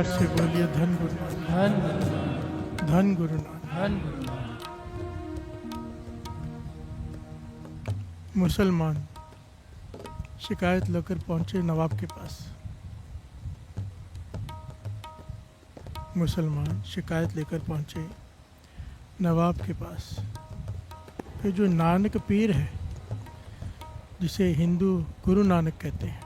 प्यार से बोलिए धन गुरु नानक, धन गुरु नानक। मुसलमान शिकायत लेकर पहुंचे नवाब के पास। मुसलमान शिकायत लेकर पहुंचे नवाब के पास कि जो नानक पीर है, जिसे हिंदू गुरु नानक कहते हैं,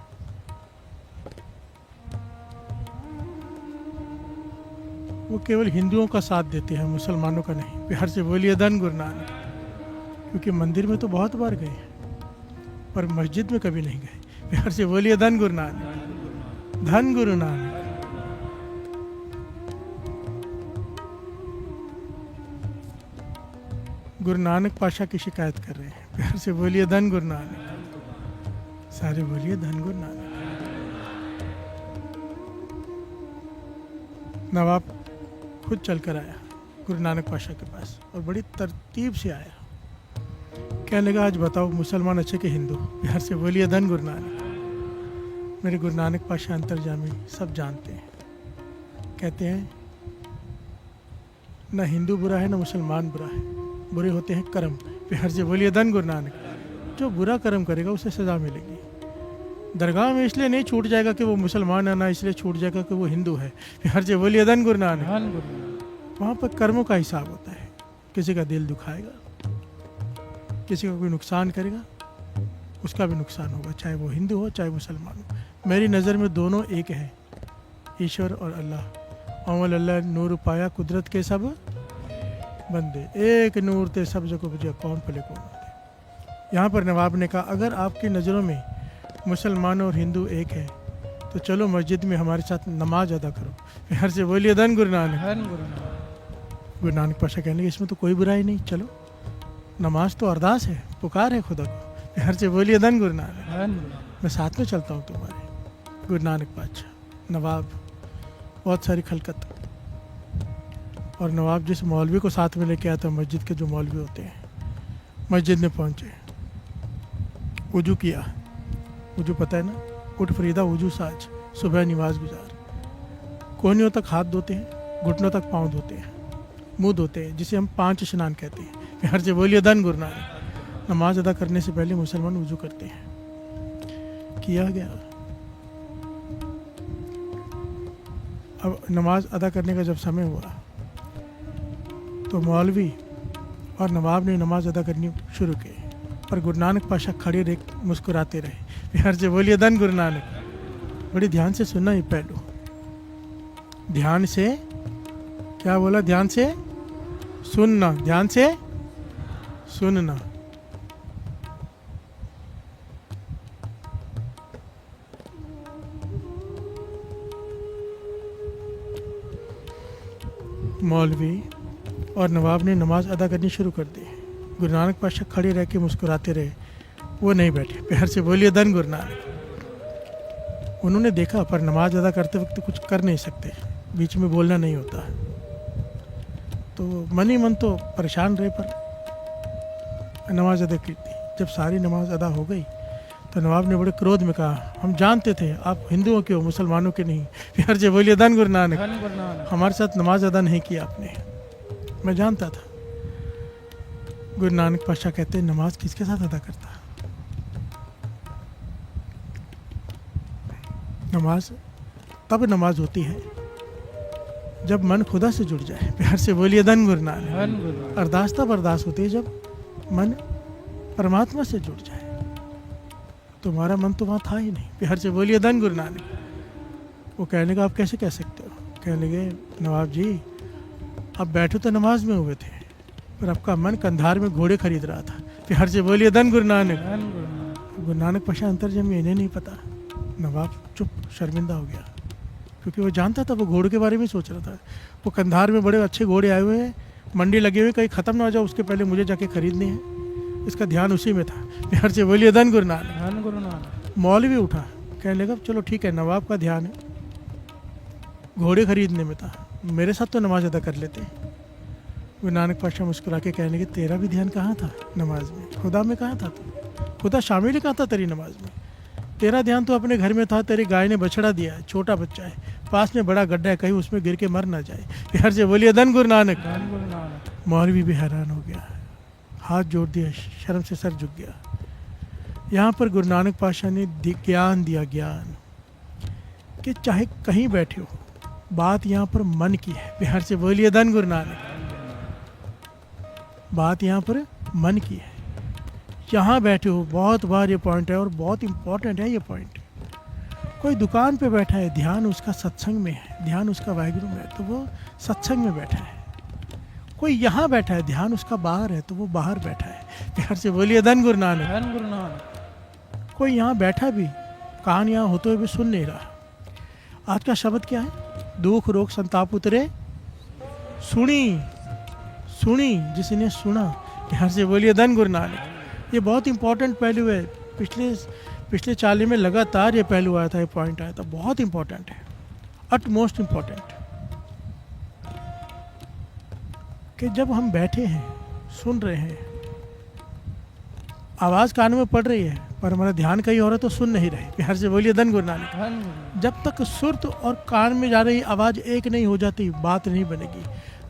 वो केवल हिंदुओं का साथ देते हैं, मुसलमानों का नहीं। प्यार से बोलिए धन गुरु नानक। क्योंकि मंदिर में तो बहुत बार गए हैं पर मस्जिद में कभी नहीं गए। प्यार से बोलिए धन गुरु नानक, धन गुरु नानक। गुरु नानक पाशा की शिकायत कर रहे हैं। प्यार से बोलिए धन गुरु नानक, सारे बोलिए धन गुरु नानक। नवाब खुद चलकर आया गुरु नानक पाशा के पास और बड़ी तरतीब से आया। कहने लगा, आज बताओ मुसलमान अच्छे के हिंदू? प्यार से बोलिए धन गुरु नानक। मेरे गुरु नानक पाशा अंतर्जामी सब जानते हैं। कहते हैं ना हिंदू बुरा है ना मुसलमान बुरा है, बुरे होते हैं कर्म। प्यार से बोलिए धन गुरु नानक। जो बुरा कर्म करेगा उसे सज़ा मिलेगी। दरगाह में इसलिए नहीं छूट जाएगा कि वो मुसलमान है, ना इसलिए छूट जाएगा कि वो हिंदू है। प्यार से बोलिए धन गुरु नानक। वहाँ पर कर्मों का हिसाब होता है। किसी का दिल दुखाएगा, किसी का कोई नुकसान करेगा, उसका भी नुकसान होगा, चाहे वो हिंदू हो चाहे मुसलमान हो। मेरी नज़र में दोनों एक है, ईश्वर और अल्लाह। अमल अल्लाह नूर पाया कुदरत के सब बंदे, एक नूर ते सब जगह बुझे कौन पले कौन बंदे। यहाँ पर नवाब ने कहा, अगर आपकी नज़रों में मुसलमान और हिंदू एक है तो चलो मस्जिद में हमारे साथ नमाज अदा करो। प्यार से बोलिए धन गुरु नानक। गुरु नानक पाशा कहने लगे, इसमें तो कोई बुराई नहीं, चलो नमाज तो अरदास है, पुकार है खुदा को। प्यार से बोलिए धन गुरु नानक। मैं साथ में चलता हूँ तुम्हारे। गुरु नानक पाशा, नवाब, बहुत सारी खलकत। और नवाब जिस मौलवी को साथ में लेके आया था, मस्जिद के जो मौलवी होते हैं, मस्जिद में पहुँचे, वुजू किया। वुजू पता है ना, उठ फरीदा वुजू साज, सुबह नमाज गुजार। कोहनियों तक हाथ धोते हैं, घुटनों तक पाँव धोते हैं, मुँह धोते हैं, जिसे हम 5 स्नान कहते हैं। प्यार से बोलिए धन गुरु नानक। नमाज अदा करने से पहले मुसलमान वुजू करते हैं। किया गया। अब नमाज अदा करने का जब समय हुआ तो मौलवी और नवाब ने नमाज अदा करनी शुरू की, पर गुरु नानक पाशा खड़े रह मुस्कुराते रहे। प्यार से बोलिए धन गुरु नानक। बड़ी ध्यान से सुनना ये पहलू। ध्यान से, क्या बोला? ध्यान से सुनना, ध्यान से सुनना। मौलवी और नवाब ने नमाज अदा करनी शुरू कर दी। गुरु नानक पाशा खड़े रह के मुस्कुराते रहे, वो नहीं बैठे। प्यार से बोलिए धन गुरु नानक। उन्होंने देखा, पर नमाज अदा करते वक्त कुछ कर नहीं सकते, बीच में बोलना नहीं होता। तो मन ही मन तो परेशान रहे, पर नमाज अदा की थी। जब सारी नमाज अदा हो गई तो नवाब ने बड़े क्रोध में कहा, हम जानते थे आप हिंदुओं के हो, मुसलमानों के नहीं। प्यार से बोलिए धन गुरु नानक। हमारे साथ नमाज अदा नहीं किया आपने, मैं जानता था। गुरु नानक पाशा कहते हैं, नमाज किसके साथ अदा करता? नमाज तब नमाज होती है जब मन खुदा से जुड़ जाए। प्यार से बोलिए धन गुरु नानक। अरदास तब अरदास होती है जब मन परमात्मा से जुड़ जाए। तुम्हारा मन तो वहाँ था ही नहीं। प्यार से बोलिए धन गुरु नानक। वो कहने का, आप कैसे कह सकते हो? कहने लगे, नवाब जी अब बैठे तो नमाज में हुए थे, पर आपका मन कंधार में घोड़े खरीद रहा था। प्यार से बोलिए धन गुरु नानक। गुरु नानक पाशा अंतर्जामी, इन्हें नहीं पता। नवाब चुप, शर्मिंदा हो गया, क्योंकि वो जानता था, वो घोड़े के बारे में सोच रहा था। वो कंधार में बड़े अच्छे घोड़े आए हुए हैं, मंडी लगे हुए, कहीं ख़त्म ना हो जाए उसके पहले मुझे जाके खरीदने हैं। इसका ध्यान उसी में था। प्यार से बोलिए धन गुरु नानक। मौलवी उठा, कहने लगा, चलो ठीक है, नवाब का ध्यान घोड़े खरीदने में था, मेरे साथ तो नमाज अदा कर लेते। गुरु नानक पाशा मुस्कुरा के कहने लगे, तेरा भी ध्यान कहाँ था नमाज में? खुदा में कहाँ था तू? खुदा शामिल ही कहाँ था तेरी नमाज में? तेरा ध्यान तो अपने घर में था, तेरी गाय ने बछड़ा दिया है, छोटा बच्चा है, पास में बड़ा गड्ढा है, कहीं उसमें गिर के मर ना जाए। प्यार से बोलिए धन गुरु नानक। धन गुरु नानक। मौलवी भी हैरान हो गया, हाथ जोड़ दिया, शर्म से सर झुक गया। यहाँ पर गुरु नानक पातशाह ने ज्ञान दिया, ज्ञान कि चाहे कहीं बैठे हो, बात यहाँ पर मन की है। प्यार से बोलिए धन गुरु नानक। बात यहाँ पर मन की है। यहाँ बैठे हो, बहुत बार ये पॉइंट है और बहुत इम्पोर्टेंट है ये पॉइंट। कोई दुकान पे बैठा है, ध्यान उसका सत्संग में है, ध्यान उसका वाहिगुरु में है, तो वो सत्संग में बैठा है। कोई यहाँ बैठा है, ध्यान उसका बाहर है, तो वो बाहर बैठा है। प्यार से बोलिए धन गुरु नानक। धन गुरु नानक। कोई यहाँ बैठा भी, कान यहाँ होते हुए भी सुन नहीं रहा। आज का शब्द क्या है? दुख रोग संताप उतरे सुनी, सुनी जिसने सुना। प्यार से बोलिए धन गुरु नानक। ये बहुत इंपॉर्टेंट पहलू है। पिछले चाली में लगातार ये पहलू आया था, ये पॉइंट आया था, बहुत इंपॉर्टेंट है, अट मोस्ट इंपॉर्टेंट। कि जब हम बैठे हैं, सुन रहे हैं, आवाज कान में पड़ रही है, पर हमारा ध्यान कहीं और है तो सुन नहीं रहे। प्यार से बोलिए धन गुरु नानक। धन गुरु। जब तक सुरत और कान में जा रही आवाज एक नहीं हो जाती, बात नहीं बनेगी।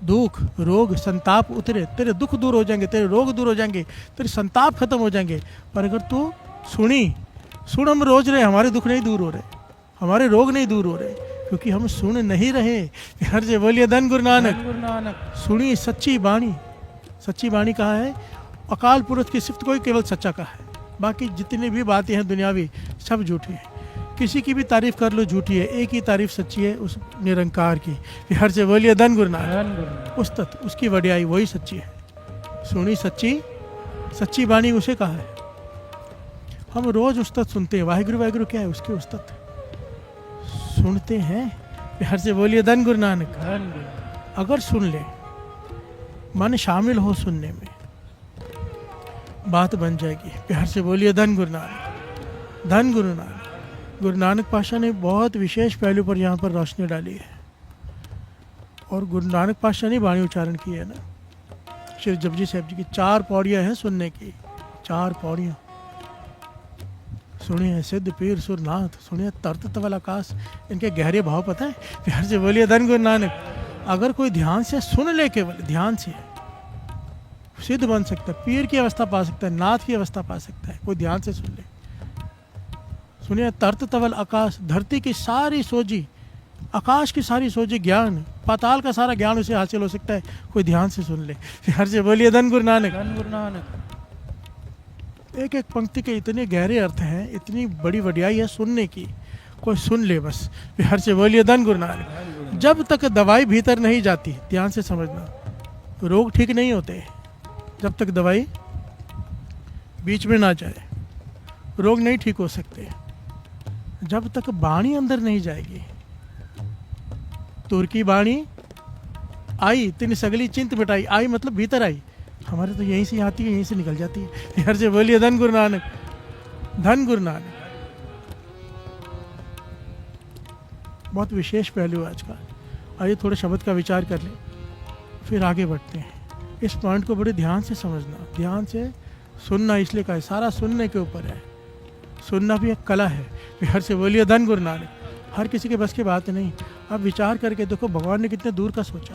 दुख रोग संताप उतरे, तेरे दुख दूर हो जाएंगे, तेरे रोग दूर हो जाएंगे, तेरे संताप खत्म हो जाएंगे। पर अगर तू सुन हम रोज रहे, हमारे दुख नहीं दूर हो रहे, हमारे रोग नहीं दूर हो रहे, क्योंकि हम सुन नहीं रहे। प्यार से बोलिए धन गुरु नानक। धन गुरु नानक। सुनी सच्ची बाणी। सच्ची बाणी कहा है? अकाल पुरुष की सिफ्त कोई केवल सच्चा का है, बाकी जितनी भी बातें हैं दुनियावी सब झूठी हैं। किसी की भी तारीफ कर लो झूठी है, एक ही तारीफ सच्ची है, उस निरंकार की। प्यार से बोलिए धन गुरु नानक। धन गुरु नानक। उस्तत उसकी वड्याई वही सच्ची है। सुनी सच्ची, सच्ची बाणी उसे कहा है। हम रोज उस्तत सुनते हैं, वाहिगुरु वाहिगुरु क्या है? उसके उस्तत सुनते हैं। प्यार से बोलिए धन गुरु नानक। धन गुरु। अगर सुन ले, मन शामिल हो सुनने में, बात बन जाएगी। प्यार से बोलिए धन गुरु नानक। धन गुरु नानक। गुरु नानक पातशाह ने बहुत विशेष पहलू पर यहाँ पर रोशनी डाली है। और गुरु नानक पातशाह ने वाणी उच्चारण की है ना, श्री जपजी साहब जी की 4 पौड़ियाँ हैं सुनने की, 4 पौड़ियाँ। सुनिए सिद्ध पीर सुरनाथ, सुनिए तरत तवल आकाश। इनके गहरे भाव पता है? प्यार से बोलिए धन गुरु नानक। अगर कोई ध्यान से सुन ले, केवल ध्यान से सिद्ध बन सकता है, पीर की अवस्था पा सकता है, नाथ की अवस्था पा सकता है, कोई ध्यान से सुन ले। सुनिए तरत तवल आकाश, धरती की सारी सोजी, आकाश की सारी सोजी ज्ञान, पाताल का सारा ज्ञान उसे हासिल हो सकता है, कोई ध्यान से सुन ले। प्यार से बोलिए धन गुरु नानक। धन गुरु नानक। एक एक पंक्ति के इतने गहरे अर्थ हैं, इतनी बड़ी वड्याई है सुनने की, कोई सुन ले बस। प्यार से बोलिए धन गुरु नानक। जब तक दवाई भीतर नहीं जाती, ध्यान से समझना, रोग ठीक नहीं होते जब तक दवाई बीच में ना जाए, रोग नहीं ठीक हो सकते जब तक बाणी अंदर नहीं जाएगी। तुर की बाणी आई, तिन सगली चिंत मिटाई। आई मतलब भीतर आई, हमारे तो यहीं से आती है, यहीं से निकल जाती है। यार से बोलिए धन गुरु नानक। धन गुरु नानक। बहुत विशेष पहलू है आज का। आइए थोड़े शब्द का विचार कर लें, फिर आगे बढ़ते हैं। इस पॉइंट को बड़े ध्यान से समझना, ध्यान से सुनना, इसलिए कहा है सारा सुनने के ऊपर है। सुनना भी एक कला है। प्यार से बोलिए धन गुरु नानक। हर किसी के बस की बात नहीं। अब विचार करके देखो भगवान ने कितने दूर का सोचा।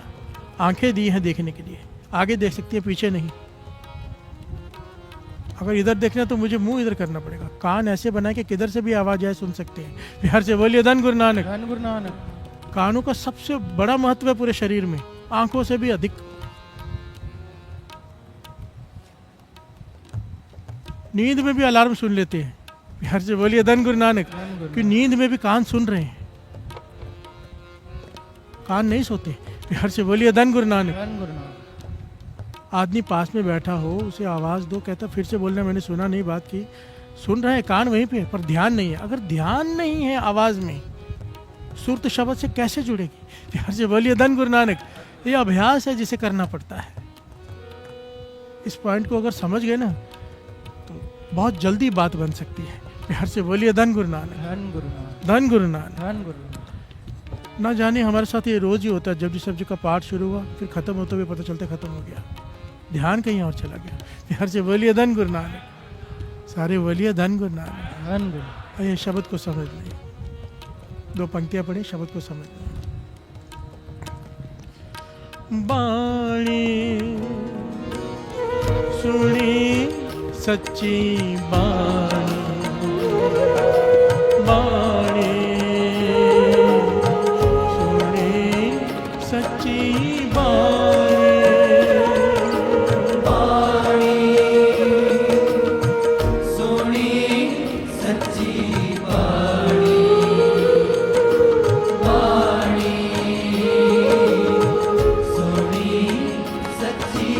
आंखें दी हैं देखने के लिए, आगे देख सकती है पीछे नहीं। अगर इधर देखना तो मुझे मुंह इधर करना पड़ेगा। कान ऐसे बनाए कि किधर से भी आवाज आए सुन सकते हैं। प्यार से बोलिए धन गुरु नानक। धन गुरु नानक। कानों का सबसे बड़ा महत्व है पूरे शरीर में, आंखों से भी अधिक। नींद में भी अलार्म सुन लेते हैं। प्यार से बोलिए धन गुरु नानक। कि नींद में भी कान सुन रहे हैं, कान नहीं सोते। प्यार से बोलिए धन गुरु नानक। धन गुरु नानक। आदमी पास में बैठा हो, उसे आवाज दो, कहता फिर से बोलना, मैंने सुना नहीं बात की। सुन रहे हैं, कान वहीं पे, पर ध्यान नहीं है। अगर ध्यान नहीं है आवाज में, सुरत शब्द से कैसे जुड़ेगी? प्यार से बोलिए धन गुरु नानक। ये अभ्यास है जिसे करना पड़ता है। इस पॉइंट को अगर समझ गए ना तो बहुत जल्दी बात बन सकती है। प्यार से बोलिए धन गुरु नानक। धन गुरु नानक। धन गुरु नानक। धन गुरु नानक। ना जाने हमारे साथ ये रोज ही होता है। जब सब जी का पाठ शुरू हुआ, फिर खत्म होते हुए पता चलता खत्म हो गया, ध्यान कहीं और चला गया। प्यार से बोलिए धन गुरु नानक। सारे बोलिए धन गुरु नानक। धन गुरु। ये शब्द को समझ लें, 2 पंक्तियां पढ़ी, शब्द को समझ लें। बाणी सुनी सच्ची बाणी, बाणी सुनी सच्ची बाणी, बाणी सुनी सच्ची बाणी, बाणी सुनी सच्ची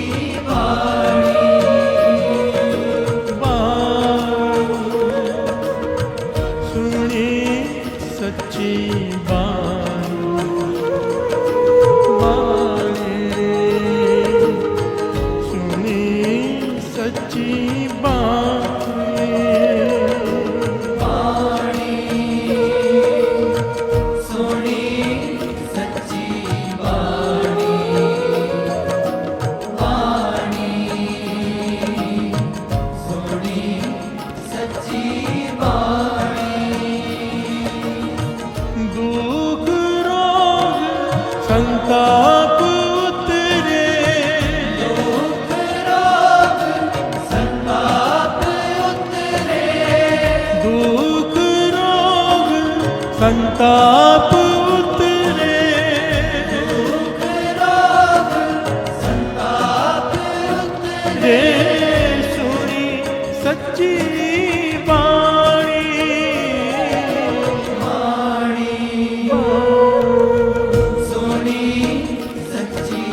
बाणी, सुनी सच्ची संताप उतरे, दुख रोग संताप उतरे, दुख रोग संताप उतरे, दुख रोग संताप उतरे, सुनी सच्ची बाणी, सुनी सच्ची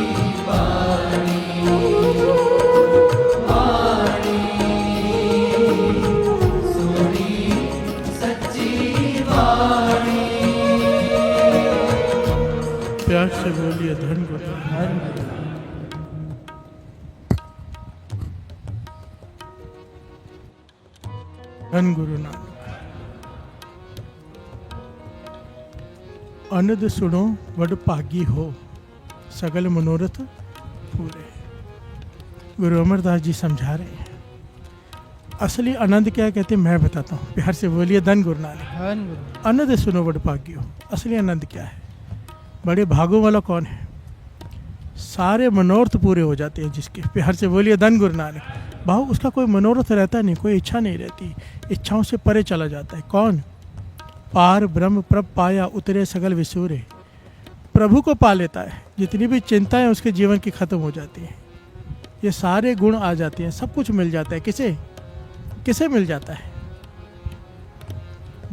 बाणी, बाणी सुनी सच्ची बाणी। प्यार से बोलिए धन गुरु, धन गुरु नानक। अनद सुनो वड भागी हो, सगल मनोरथ पूरे। गुरु अमरदास जी समझा रहे हैं असली आनंद क्या कहते हैं, मैं बताता हूँ। प्यार से बोलिए धन गुरु नानक। आनंद सुनो वड भागी हो, असली आनंद क्या है, बड़े भागों वाला कौन है, सारे मनोरथ पूरे हो जाते हैं जिसके। प्यार से बोलिए धन गुरु नानक। भाव उसका कोई मनोरथ रहता नहीं, कोई इच्छा नहीं रहती, इच्छाओं से परे चला जाता है। कौन? पार ब्रह्म प्रभ पाया उतरे सगल विसूरे। प्रभु को पा लेता है, जितनी भी चिंताएं उसके जीवन की खत्म हो जाती हैं, ये सारे गुण आ जाते हैं, सब कुछ मिल जाता है। किसे किसे मिल जाता है?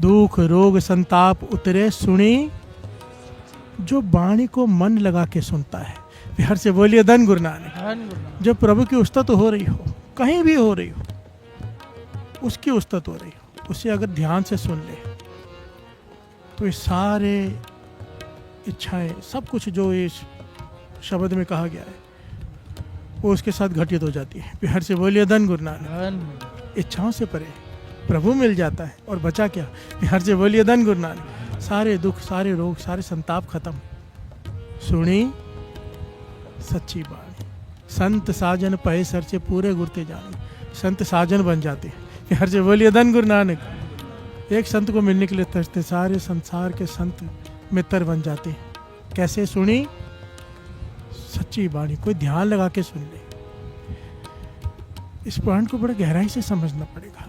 दुख रोग संताप उतरे, सुनी जो वाणी को मन लगा के सुनता है। प्यार से बोलिए धन गुरु नानक। जब प्रभु की उस्तत हो रही हो, कहीं भी हो रही हो, उसकी उस्तत हो रही हो, उसे अगर ध्यान से सुन ले तो ये सारे इच्छाएं, सब कुछ जो इस शब्द में कहा गया है वो उसके साथ घटित हो जाती है। प्यार से बोलिए धन गुरु नानक। इच्छाओं से परे प्रभु मिल जाता है और बचा क्या? प्यार से बोलिए धन गुरु नानक। सारे दुख, सारे रोग, सारे संताप खत्म। सुनी सच्ची बाणी, संत साजन पहे सर से पूरे गुरते जाने। संत साजन बन जाते हैं। प्यार से बोलिए धन गुरु नानक। एक संत को मिलने के लिए तरसते, सारे संसार के संत मित्र बन जाते हैं। कैसे? सुनी सच्ची बाणी, कोई ध्यान लगा के सुन ले। इस पुराण को बड़े गहराई से समझना पड़ेगा।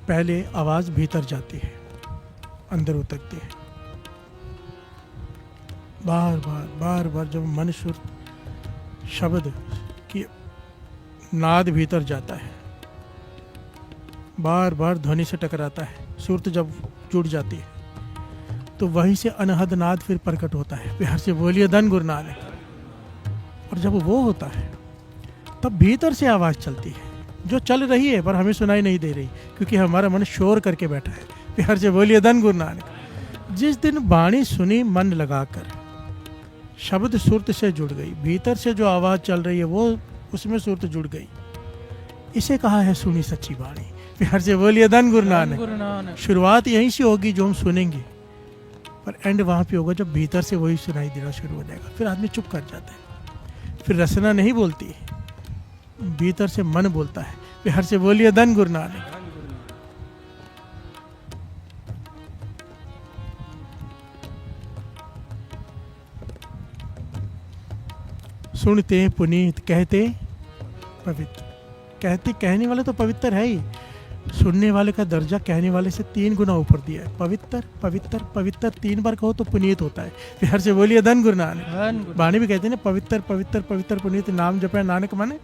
पहले आवाज भीतर जाती है, अंदर उतरती है। बार बार बार बार जब मन सुर शब्द की नाद भीतर जाता है, बार बार ध्वनि से टकराता है, सुरत जब जुड़ जाती है तो वहीं से अनहद नाद फिर प्रकट होता है। प्यार से बोलिए धन गुरु नानक। और जब वो होता है तब भीतर से आवाज़ चलती है, जो चल रही है पर हमें सुनाई नहीं दे रही, क्योंकि हमारा मन शोर करके बैठा है। प्यार से बोलिए धन गुरु नानक। जिस दिन वाणी सुनी मन लगाकर, शब्द सुरत से जुड़ गई, भीतर से जो आवाज़ चल रही है वो उसमें सुरत जुड़ गई, इसे कहा है सुनी सच्ची वाणी। प्यार से बोलिए धन गुरु नानक। शुरुआत यहीं से होगी जो हम सुनेंगे, पर एंड वहाँ पे होगा जब भीतर से वही सुनाई देना शुरू हो जाएगा। फिर आदमी चुप कर जाता है, फिर रचना नहीं बोलती, भीतर से मन बोलता है। प्यार से बोलिए धन गुरु नानक। सुनते पुनीत, कहते पवित्र। कहते, कहने वाले तो पवित्र है ही, सुनने वाले का दर्जा कहने वाले से 3 गुना ऊपर दिया है। पवित्र पवित्र पवित्र 3 बार कहो तो पुनीत होता है। प्यार से बोलिए धन गुरु नानक। धन गुरु बाणी भी कहते हैं ना, पवित्र पवित्र पवित्र पुनीत, नाम जपे नानक माने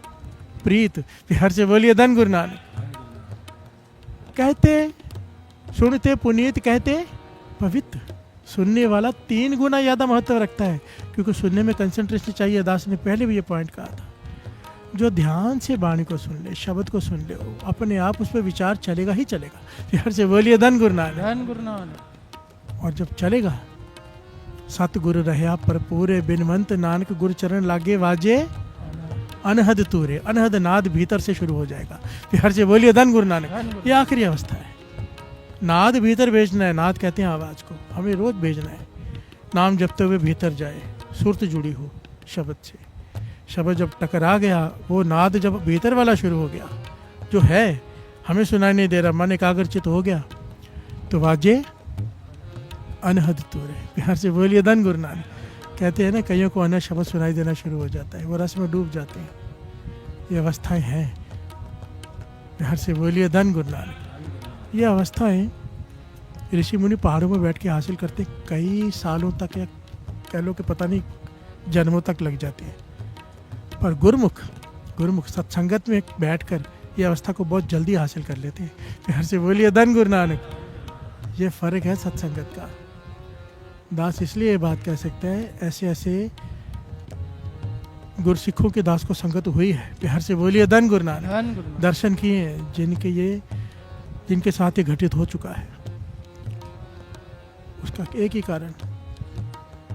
प्रीत। प्यार से बोलिए धन गुरु नानक। कहते, सुनते पुनीत, कहते पवित्र। सुनने वाला 3 गुना ज़्यादा महत्व रखता है, क्योंकि सुनने में कंसंट्रेशन चाहिए। दास ने पहले भी ये पॉइंट कहा था, जो ध्यान से वाणी को सुन ले, शब्द को सुन ले, अपने आप उस पर विचार चलेगा ही चलेगा। प्यार से बोलिए धन गुरु नानक। धन गुरु नानक। और जब चलेगा, सतगुरु रहे आप पर पूरे, बिनवंत नानक गुरु चरण लागे वाजे अनहद तूरे। अनहद नाद भीतर से शुरू हो जाएगा। प्यार से बोलिए धन गुरु नानक। ये आखिरी अवस्था है। नाद भीतर भेजना है। नाद कहते हैं आवाज़ को, हमें रोज भेजना है। नाम जपते हुए भीतर जाए, सुरत जुड़ी हो शब्द से। शब्द जब टकरा गया, वो नाद जब भीतर वाला शुरू हो गया, जो है हमें सुनाई नहीं दे रहा, मन एकाग्रचित हो गया, तो वाजे अनहद तूरे। प्यार से बोलिए धन गुरु नानक। कहते हैं ना, कईयों को अनहद शब्द सुनाई देना शुरू हो जाता है, वो रस में डूब जाते हैं। ये अवस्थाएं हैं। प्यार से बोलिए धन गुरु नानक। ये अवस्थाएं ऋषि मुनि पहाड़ों में बैठ के हासिल करते कई सालों तक, या कह लो कि पता नहीं जन्मों तक लग जाती है। पर गुरुमुख सत्संगत में बैठकर ये अवस्था को बहुत जल्दी हासिल कर लेते हैं। प्यार से बोलिए धन गुरु नानक। ये फ़र्क है सत्संगत का। दास इसलिए ये बात कह सकता है, ऐसे ऐसे गुरसिखों के दास को संगत हुई है। प्यार से बोलिए धन गुरु नानक। धन गुरु नानक। दर्शन किए हैं जिनके साथ ये घटित हो चुका है। उसका एक ही कारण,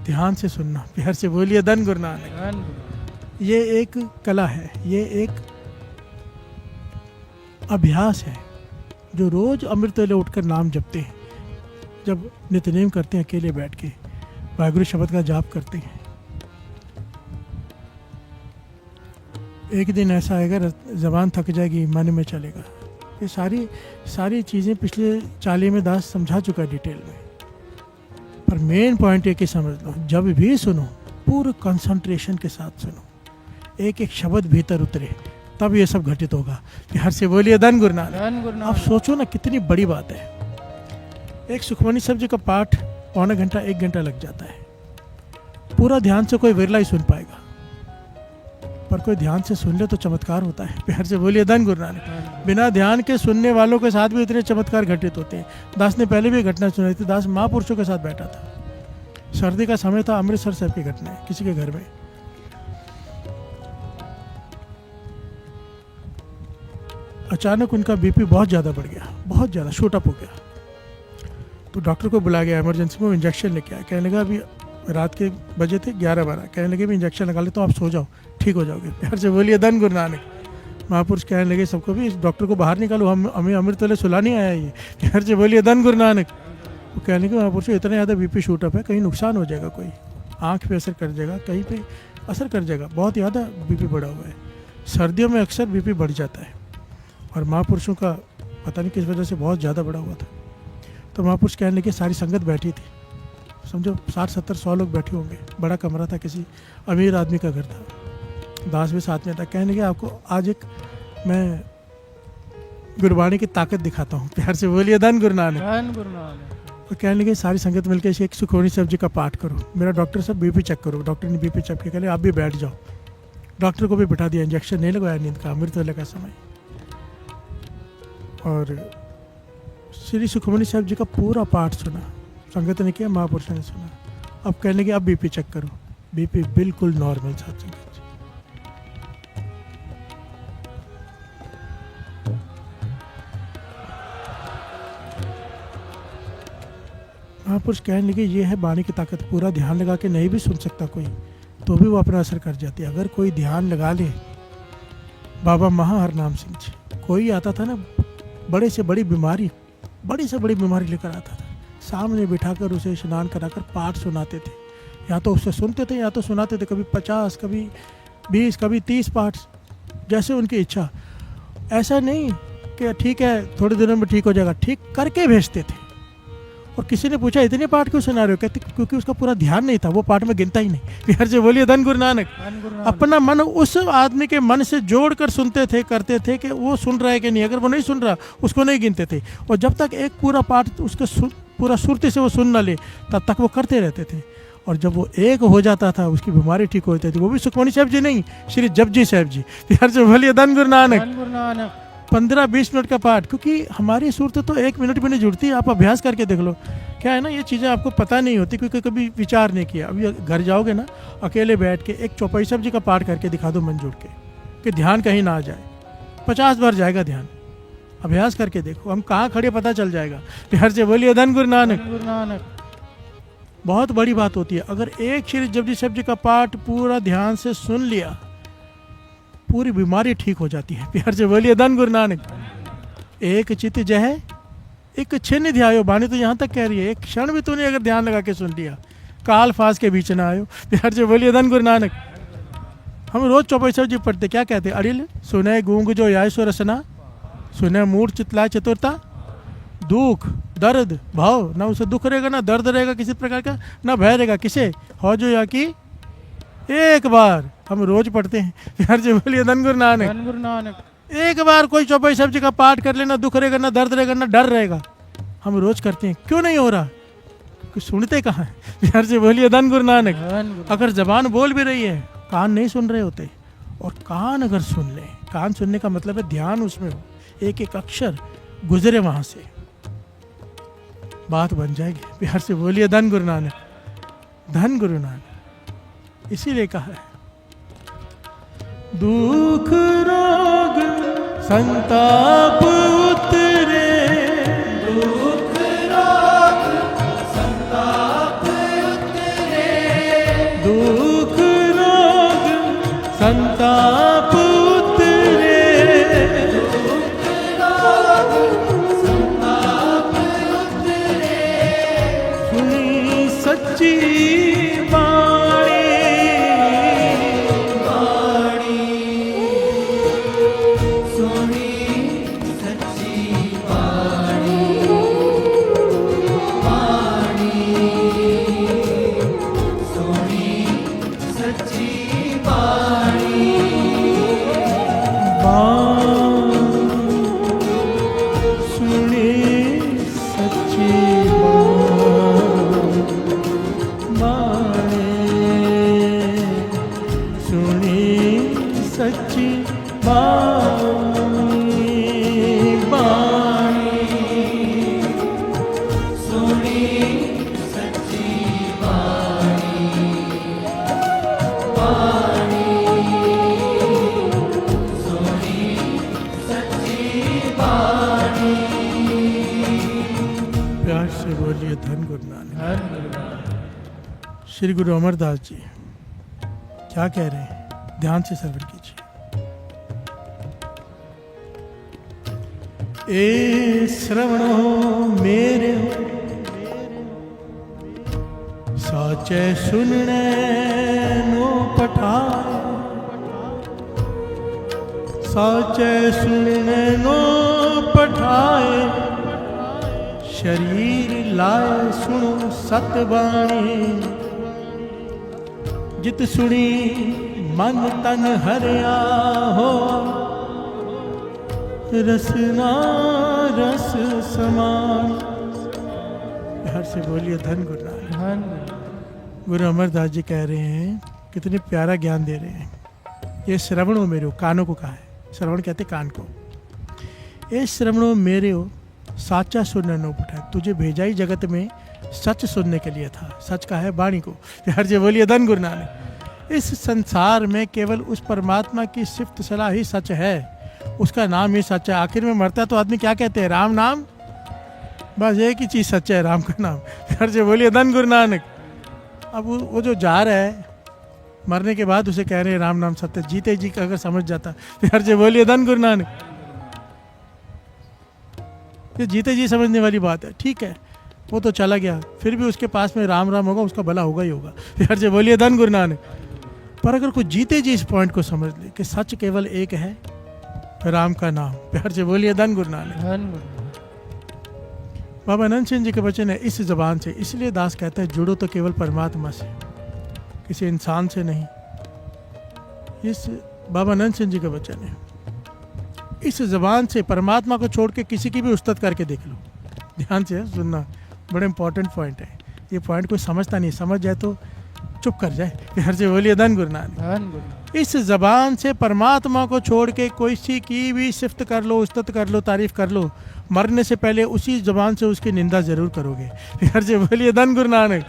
ध्यान से सुनना। प्यार से बोलिए धन गुरु नानक। धन गुरु नानक। ये एक कला है, ये एक अभ्यास है। जो रोज अमृत वेले उठकर नाम जपते हैं, जब नित्यनेम करते हैं, अकेले बैठ के वाहिगुरु शब्द का जाप करते हैं, एक दिन ऐसा आएगा जबान थक जाएगी, मन में चलेगा। ये सारी चीज़ें पिछले चालीहे में दास समझा चुका है डिटेल में। पर मेन पॉइंट एक ही समझ लो, जब भी सुनो पूरे कंसंट्रेशन के साथ सुनो, एक एक शब्द भीतर उतरे, तब ये सब घटित होगा। प्यार से बोलिए धन गुरु नानक। धन गुरु आप नानक। सोचो ना, कितनी बड़ी बात है। एक सुखमनी साहब जी का पाठ पौना घंटा 1 घंटा लग जाता है। पूरा ध्यान से कोई विरला ही सुन पाएगा, पर कोई ध्यान से सुन ले तो चमत्कार होता है। प्यार से बोलिए धन गुरु नानक। बिना ध्यान के सुनने वालों के साथ भी इतने चमत्कार घटित होते हैं। दास ने पहले भी घटना सुनाई थी। दास महापुरुषों के साथ बैठा था, सर्दी का समय था, अमृतसर साहब की घटना है, किसी के घर में। अचानक उनका बीपी बहुत ज़्यादा बढ़ गया, बहुत ज़्यादा शूट अप हो गया। तो डॉक्टर को बुलाया गया, इमरजेंसी में इंजेक्शन लेके आया। कहने लगा अभी रात के बजे थे 11-12, कहने लगे भी इंजेक्शन लगा ले तो आप सो जाओ, ठीक हो जाओगे। प्यार से बोलिए धन गुरु नानक। महापुरुष कहने लगे सबको भी, इस डॉक्टर को बाहर निकालो, हमें अमृत वेले सुला नहीं आया ये। प्यार से बोलिए धन गुरु नानक। वो कहने लगे महापुरुष इतना ज़्यादा बीपी शूट अप है, कहीं नुकसान हो जाएगा, कोई आँख पे असर कर जाएगा, कहीं पे असर कर जाएगा, बहुत ज़्यादा बीपी बढ़ा हुआ है। सर्दियों में अक्सर बीपी बढ़ जाता है, और महापुरुषों का पता नहीं किस वजह से बहुत ज़्यादा बढ़ा हुआ था। तो महापुरुष कहने लगे, सारी संगत बैठी थी, समझो 60-70-100 लोग बैठे होंगे, बड़ा कमरा था, किसी अमीर आदमी का घर था, दास भी साथ में था। कहने लगे आपको आज एक मैं गुरबाणी की ताकत दिखाता हूँ। प्यार से बोलिए धन गुरु नानक। धन गुरु नानक। तो कहने लगे सारी संगत मिलकर एक सुखमनी साहब जी का पाठ करो, मेरा डॉक्टर साहब बीपी चेक करो। डॉक्टर ने बीपी चेक किया, कहले आप भी बैठ जाओ। डॉक्टर को भी बिठा दिया, इंजेक्शन नहीं लगवाया नींद का, अमृत वेले का समय। और श्री सुखमनी साहब जी का पूरा पाठ सुना, संगत ने किया, महापुरुषों ने सुना। अब कहने लगे अब बीपी चेक करो, बीपी बिल्कुल नॉर्मल था। संगत जी महापुरुष कहने लगे ये है वाणी की ताकत। पूरा ध्यान लगा के नहीं भी सुन सकता कोई, तो भी वो अपना असर कर जाती है। अगर कोई ध्यान लगा ले, बाबा महाहरनाम सिंह जी, कोई आता था ना बड़े से बड़ी बीमारी लेकर आता था, सामने बिठाकर उसे स्नान कराकर पाठ सुनाते थे। या तो उससे सुनते थे या तो सुनाते थे, कभी 50, कभी 20, कभी 30 पाठ, जैसे उनकी इच्छा। ऐसा नहीं कि ठीक है थोड़े दिनों में ठीक हो जाएगा, ठीक करके भेजते थे। और किसी ने पूछा इतने पाठ क्यों सुना रहे हो, कहते क्योंकि उसका पूरा ध्यान नहीं था, वो पाठ में गिनता ही नहीं। बिहार से बोलिए धन गुरु नानक। धन गुरु नानक। अपना मन उस आदमी के मन से जोड़ कर सुनते थे, करते थे कि वो सुन रहा है कि नहीं। अगर वो नहीं सुन रहा उसको नहीं गिनते थे, और जब तक एक पूरा पाठ उसके पूरा सुरती से वो सुन न ले तब तक वो करते रहते थे। और जब वो एक हो जाता था उसकी बीमारी ठीक हो जाती थी। वो भी सुखमणि साहब जी नहीं, श्री जपजी साहब जी। बिहार से बोलिए धन गुरु नानक। धन गुरु नानक। 15-20 मिनट का पाठ, क्योंकि हमारी सूरत तो 1 मिनट भी नहीं जुड़ती। आप अभ्यास करके देख लो। क्या है ना, ये चीज़ें आपको पता नहीं होती क्योंकि कभी विचार नहीं किया। अभी घर जाओगे ना, अकेले बैठ के एक चौपाई साहब जी का पाठ करके दिखा दो मन जोड़ के, कि ध्यान कहीं ना आ जाए। 50 बार जाएगा ध्यान। अभ्यास करके देखो, हम कहाँ खड़े पता चल जाएगा। बिहार से बोलिए धन गुरु नानक। धन गुरु नानक। बहुत बड़ी बात होती है। अगर एक श्री जपजी साहब जी का पाठ पूरा ध्यान से सुन लिया, पूरी बीमारी ठीक हो जाती है। प्यार से बोलिए धन गुरु नानक। एक चित जह एक छिन्न ध्यायो, बानी तो यहाँ तक कह रही है, एक क्षण भी तूने अगर ध्यान लगा के सुन लिया, काल फास के बीच ना आयो। प्यार से बोलिए धन गुरु नानक। हम रोज चौपाई साहब जी पढ़ते, क्या कहते हैं, अड़िल सुने गूंग जो याय सो रसना, सुने मूड चितलाय चतुरता, दुख दर्द भाव, ना उसे दुख रहेगा ना दर्द रहेगा किसी प्रकार का, ना भय रहेगा किसे, हो जो या की एक बार। हम रोज पढ़ते हैं। प्यार से बोलिए धन गुरु नानक। धन गुरु नानक। एक बार कोई चौपाई साहब जी का पाठ कर लेना, दुख रहेगा ना दर्द रहेगा ना डर रहेगा। हम रोज करते हैं, क्यों नहीं हो रहा, कुछ सुनते कहाँ है। प्यार से बोलिए धन गुरु नानक। धन गुरु। अगर जबान बोल भी रही है, कान नहीं सुन रहे होते। और कान अगर सुन ले, कान सुनने का मतलब है ध्यान उसमें हो, एक एक अक्षर गुजरे वहां से, बात बन जाएगी। प्यार से बोलिए धन गुरु नानक। धन गुरु नानक। इसीलिए कहा है, दुख रोग संताप उतरे, दुख रोग संताप उतरे, दुख रोग संताप उतरे, दुख रोग संताप उतरे, सुनी सच्ची वाणी, सुनी सच्ची वाणी, वाणी सुनी सच्ची वाणी, सुनी सच्ची वाणी, सुनी सच्ची वाणी, सुनी सच्ची वाणी, वाणी सुनी सच्ची वाणी। प्यार से बोलिए धन गुरु नानक। धन गुरु नानक। श्री गुरु अमरदास जी क्या कह रहे हैं, ध्यान से श्रवण कीजिए। ए श्रवणो मेरे साचे सुनने नो पठाए, साचे सुनने नो पठाए, शरीर लाए सुनो सतबाणी, जित सुनी मन तन हरिया हो, रसना रस समान। हर से बोलिए धन गुरु नानक। धन गुरु। गुरु अमरदास जी कह रहे हैं, कितने प्यारा ज्ञान दे रहे हैं। ये श्रवणों मेरे हो, कानों को कहा है, श्रवण कहते कान को। ये श्रवणों मेरे हो साचा सुनने नो पठाए, तुझे भेजा ही जगत में सच सुनने के लिए था। सच का है वाणी को। हर जे बोलिए धन गुरु नानक। इस संसार में केवल उस परमात्मा की सिफ्त सलाह ही सच है, उसका नाम ही सच है। आखिर में मरता तो आदमी क्या कहते हैं, राम नाम, बस एक ही चीज़ सच है, राम का नाम। हर जे बोलिए धन गुरु नानक। अब वो जो जा रहा है मरने के बाद उसे कह रहे हैं राम नाम सत्य, जीते जी का अगर समझ जाता। हर जे बोलिए धन गुरु नानक। ये जीते जी समझने वाली बात है, ठीक है। वो तो चला गया, फिर भी उसके पास में राम राम होगा, उसका भला होगा ही होगा। हर जे बोलिए धन गुरु नानक। पर अगर कोई जीते जी इस पॉइंट को समझ ले कि सच केवल एक है, राम का नाम, प्यार से बोलिए धन गुरु नानक। धन गुरु। बाबा अनंत सिंह जी के वचन है इस जबान से, इसलिए दास कहता है जुड़ो तो केवल परमात्मा से, किसी इंसान से नहीं। इस बाबा अनंत सिंह जी का वचन है, इस जबान से परमात्मा को छोड़ के किसी की भी उस्तत करके देख लो। ध्यान से सुनना, बड़ा इंपॉर्टेंट पॉइंट है ये। पॉइंट कोई समझता नहीं, समझ जाए तो चुप कर जाए। हर से बोलिए धन गुरु नानक। धन गुरु नानक। इस जबान से परमात्मा को छोड़ के कोई सी की भी सिफ्त कर लो, उस्तत कर लो, तारीफ कर लो, मरने से पहले उसी जबान से उसकी निंदा जरूर करोगे। हर से बोलिए धन गुरु नानक।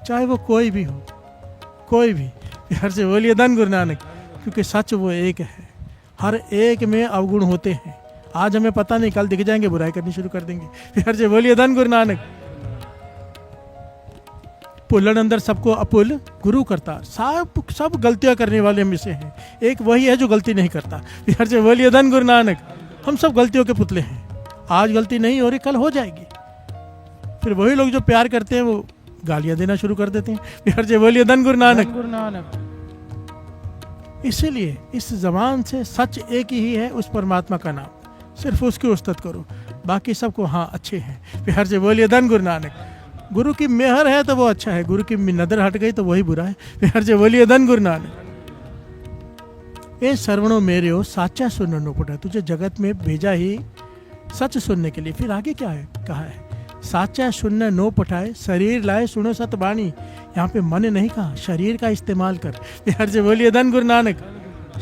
चाहे वो कोई भी हो, कोई भी, हर से बोलिए धन गुरु नानक। क्योंकि सच वो एक है, हर एक में अवगुण होते हैं। आज हमें पता नहीं, कल दिख जाएंगे, बुराई करनी शुरू कर देंगे। हर से बोलिए धन गुरु नानक। पुलन अंदर सबको अपुल गुरु करता, सब गलतियां करने वाले में से हैं, एक वही है जो गलती नहीं करता। हर से बोलिए धन गुरु नानक। हम सब गलतियों के पुतले हैं, आज गलती नहीं हो रही, कल हो जाएगी। फिर वही लोग जो प्यार करते हैं वो गालियां देना शुरू कर देते हैं। हर से बोलिए धन गुरु नानक। धन गुरु नानक। इसीलिए इस जबान से सच एक ही है, उस परमात्मा का नाम, सिर्फ उसकी उस्तत करो, बाकी सबको हाँ अच्छे हैं। हर से बोलिए धन गुरु नानक। गुरु की मेहर है तो वो अच्छा है, गुरु की नजर हट गई तो वही बुरा है। हर से बोलिए धन गुरु नानक। ए सर्वणो मेरे हो साचा सुनन नो पटा, तुझे जगत में भेजा ही सच सुनने के लिए। फिर आगे क्या है, कहा है साचा सुनने नो पठाए, शरीर लाए सुनो सतबाणी। यहाँ पे मन नहीं कहा, शरीर का इस्तेमाल कर। हर से बोलिए धन गुरु नानक।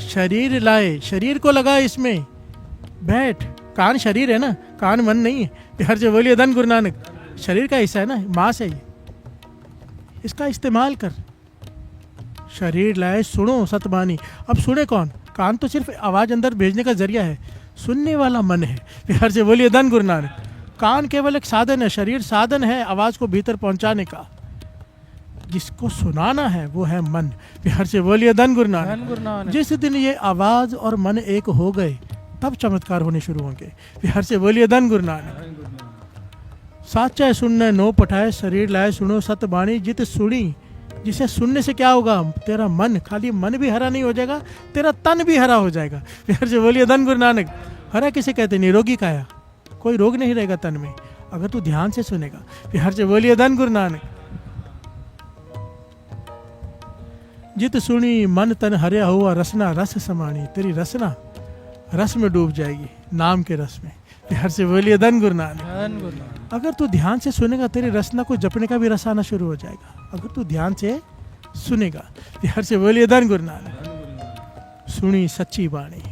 शरीर लाए, शरीर को लगा इसमें, बैठ। कान शरीर है ना, कान मन नहीं है। हर से बोलिए धन गुरु नानक। शरीर का हिस्सा है ना, मांस है ये, इसका इस्तेमाल कर। शरीर लाए सुनो सतबानी। अब सुने कौन? कान तो सिर्फ आवाज अंदर भेजने का जरिया है, सुनने वाला मन है। हर से बोलिए धन गुरु नानक। कान केवल एक साधन है, शरीर साधन है आवाज को भीतर पहुंचाने का, जिसको सुनाना है वो है मन। हर से बोलिए धन गुरु धन गुरु नानक। नानक। जिस दिन ये आवाज और मन एक हो गए तब चमत्कार होने शुरू होंगे। हर से बोलिए धन गुरु नानक। साचा सुनने नो पठाए, शरीर लाए सुनो सतबाणी। जित सुनी, जिसे सुनने से क्या होगा, तेरा मन, खाली मन भी हरा नहीं हो जाएगा, तेरा तन भी हरा हो जाएगा। फिर से बोलिए धन गुरु नानक। हरा किसे कहते? निरोगी काया, कोई रोग नहीं रहेगा तन में अगर तू ध्यान से सुनेगा। फिर से बोलिए धन गुरु नानक। जित सुनी मन तन हरिया हुआ, रसना रस समानी। तेरी रसना रस में डूब जाएगी, नाम के रस में। हर से बोलिए धन गुरु नानक। धन गुरु नानक। अगर तू ध्यान से सुनेगा तेरी रसना को जपने का भी रस आना शुरू हो जाएगा, अगर तू ध्यान से सुनेगा। हर से बोलिए धन गुरु नानक। सुनी सच्ची बाणी,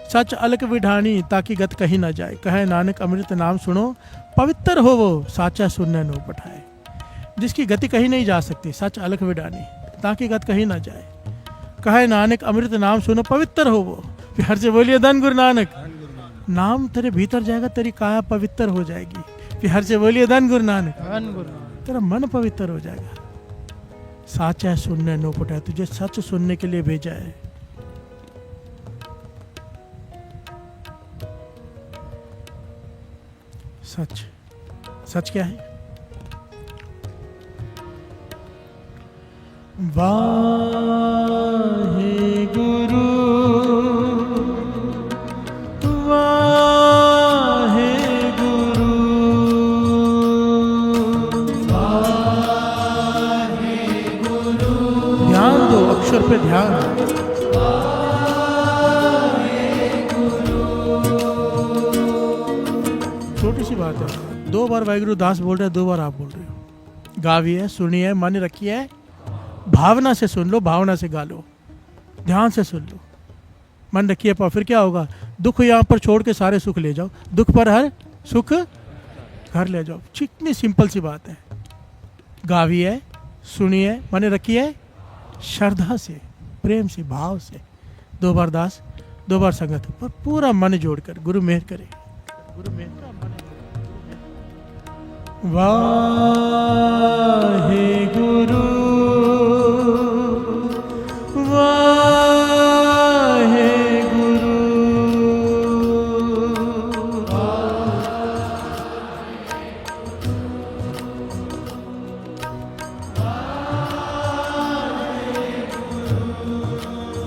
सच अलग विढानी, ताकि गत कहीं ना जाए। कहे नानक अमृत नाम सुनो, पवित्र हो वो साचा सुनने नो पठाए। जिसकी गति कहीं नहीं जा सकती, सच अलग विढानी, ताकि गत कहीं ना जाए। कहे नानक अमृत नाम सुनो, पवित्र हो वो। हर से बोलिए धन गुरु नानक। नाम तेरे भीतर जाएगा, तेरी काया पवित्र हो जाएगी। फिर हर से बोलिए धन गुरु नानक। धन गुरु नानक। तेरा मन पवित्र हो जाएगा। साचा सुनने नो पठाए, तुझे सच सुनने के लिए भेजा है। सच, सच क्या है? वाहे गुरु वाहे गुरु वाहे गुरु। ध्यान दो, अक्षर पे ध्यान। छोटी सी बात है, 2 बार वाहिगुरु दास बोल रहे हैं, 2 बार आप बोल रहे हो। गावी है, सुनी है, मन रखी है, भावना से सुन लो, भावना से गा लो, ध्यान से सुन लो, मन रखिए। पर फिर क्या होगा? दुख यहाँ पर छोड़ के सारे सुख ले जाओ, दुख पर हर सुख घर ले जाओ। कितनी सिंपल सी बात है। गावी है, सुनी है, मन रखी है, श्रद्धा से, प्रेम से, भाव से। 2 बार दास, 2 बार संगत, पर पूरा मन जोड़कर गुरु मेहर करे। गुरु मेहर। वाहे गुरु वाहे गुरु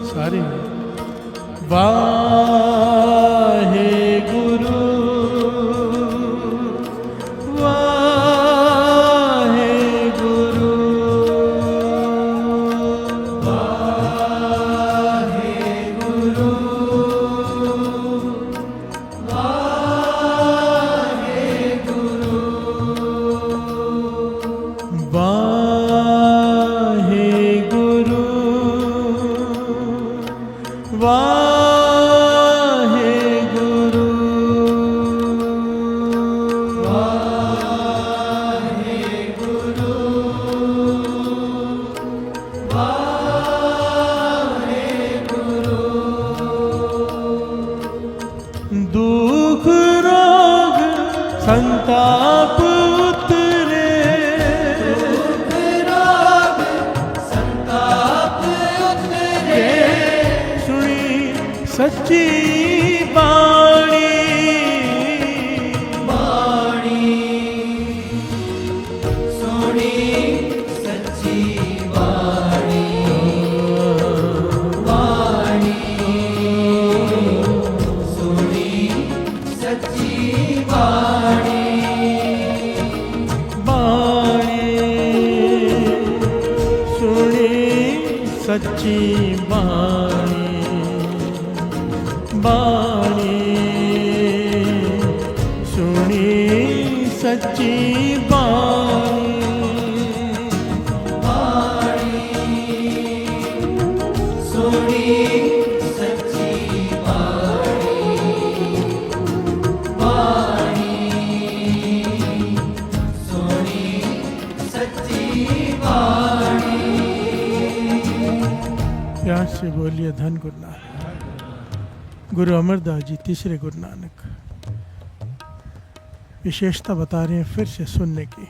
सारे। वाहे गुरु सच्ची बाणी बाणी सोनी सच्ची बाणी बाणी सोनी सच्ची बाणी बाणी सुनी सच्ची बाणी बाणी सुनी सच्ची बाणी बाणी सोनी सच्ची बाणी बाणी सोनी सच्ची बाणी प्यार से बोलिए धन गुरु नानक। गुरु अमरदास जी तीसरे गुरु नानक विशेषता बता रहे हैं फिर से सुनने की,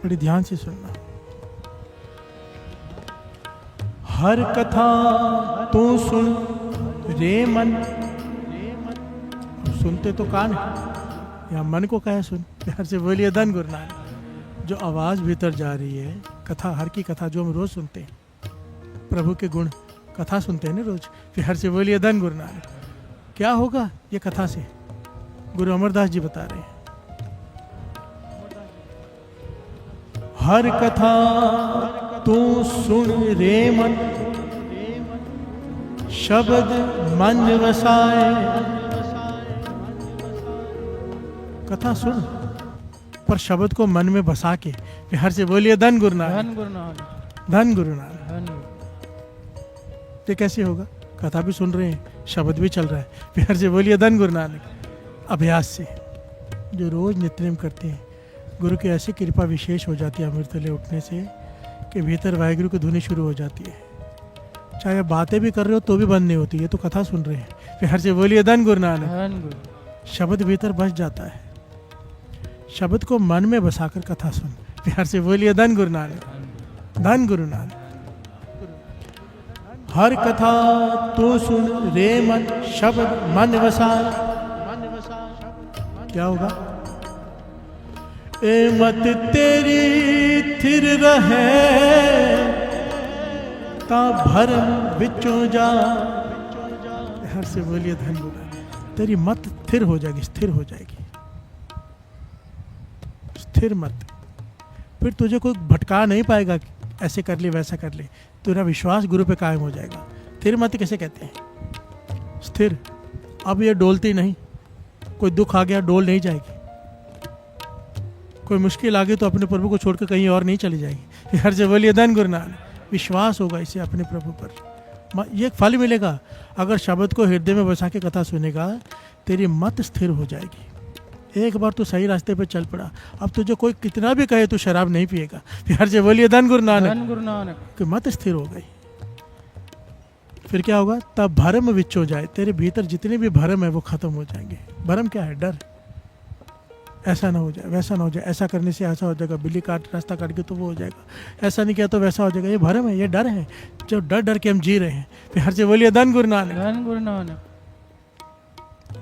बड़ी ध्यान से सुनना। हर कथा तू सुन रे मन। सुनते तो कान है, या मन को कहे सुन। प्यार से बोलिए धन गुरु नानक। जो आवाज़ भीतर जा रही है, कथा, हर की कथा जो हम रोज सुनते हैं, प्रभु के गुण कथा सुनते हैं ना रोज। प्यार से बोलिए धन गुरु नानक। क्या होगा ये कथा से? गुरु अमरदास जी बता रहे हैं, हर कथा तू सुन रे मन, शब्द मन वसाए। कथा सुन पर शब्द को मन में बसा के। प्यार से बोलिए धन गुरु नानक। धन गुरु नानक। धन गुरु नानक। धन ये कैसे होगा? कथा भी सुन रहे हैं, शब्द भी चल रहा है। प्यार से बोलिए धन गुरु नानक। अभ्यास से जो रोज नित्यनेम करते हैं, गुरु की ऐसी कृपा विशेष हो जाती है अमृतले उठने से कि भीतर वाहिगुरु की धुनी शुरू हो जाती है। चाहे आप बातें भी कर रहे हो तो भी बंद नहीं होती, ये तो कथा सुन रहे हैं। प्यार से बोलिए धन गुरु नानक। धन गुरु। शब्द भीतर बस जाता है, शब्द को मन में बसाकर कथा सुन। प्यार से बोलिए धन गुरु नानक। धन गुरु नानक। हर कथा तू सुन रे मन, शब्द मन वसा। क्या होगा? ए मत तेरी थिर रहे ता भरम बिचो जा। हर से बोलिए धन गुरु नानक। तेरी मत स्थिर हो जाएगी, स्थिर हो जाएगी। स्थिर मत, फिर तुझे कोई भटका नहीं पाएगा। ऐसे कर ले वैसा कर ले, तेरा विश्वास गुरु पे कायम हो जाएगा। स्थिर मत कैसे कहते हैं? स्थिर। अब ये डोलती नहीं। कोई दुख आ गया डोल नहीं जाएगी, कोई मुश्किल आ गई तो अपने प्रभु को छोड़कर कहीं और नहीं चली जाएगी। हर से बोलिए धन गुरु नानक। विश्वास होगा इसे अपने प्रभु पर, ये फल मिलेगा। अगर शब्द को हृदय में बसा के कथा सुनेगा, तेरी मत स्थिर हो जाएगी। एक बार तो सही रास्ते पे चल पड़ा, अब तुझे कोई कितना भी कहे तो शराब नहीं पिएगा। प्यार से बोलिए धन गुरु नानक। धन गुरु नानक। कि मत स्थिर हो गई, फिर क्या होगा? तब भरम विच हो जाए। तेरे भीतर जितने भी भरम है वो खत्म हो जाएंगे। भरम क्या है? डर। ऐसा ना हो जाए, वैसा ना हो जाए, ऐसा करने से ऐसा हो जाएगा, बिल्ली काट रास्ता काट के तो वो हो जाएगा, ऐसा नहीं किया तो वैसा हो जाएगा। ये भरम है, ये डर है, जो डर डर के हम जी रहे हैं। प्यार से बोलिए धन गुरु नानक। धन गुरु नानक।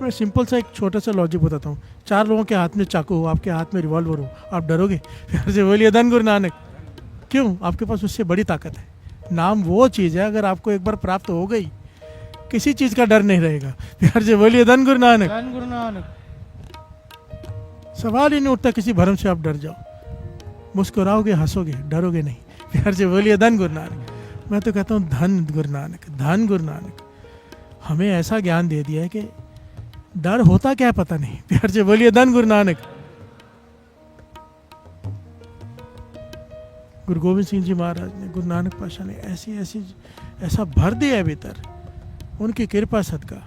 मैं सिंपल सा एक छोटा सा लॉजिक बताता हूँ। 4 लोगों के हाथ में चाकू हो, आपके हाथ में रिवॉल्वर हो, आप डरोगे? प्यार से बोलिए धन गुरु नानक। क्यों? आपके पास उससे बड़ी ताकत है। नाम वो चीज़ है, अगर आपको एक बार प्राप्त हो गई, किसी चीज़ का डर नहीं रहेगा। प्यार से बोलिए धन गुरु नानक। धन गुरु नानक। सवाल ही नहीं उठता किसी भरम से आप डर जाओ। मुस्कुराओगे, हंसोगे, डरोगे नहीं। प्यार से बोलिए धन गुरु नानक। मैं तो कहता हूँ धन गुरु नानक। धन गुरु नानक हमें ऐसा ज्ञान दे दिया है कि डर होता क्या है पता नहीं। प्यार से बोलिए धन गुरु नानक। गुरु गोविंद सिंह जी महाराज ने, गुरु नानक पाशाह ने ऐसा भर दिया है भीतर, उनकी कृपा सदका।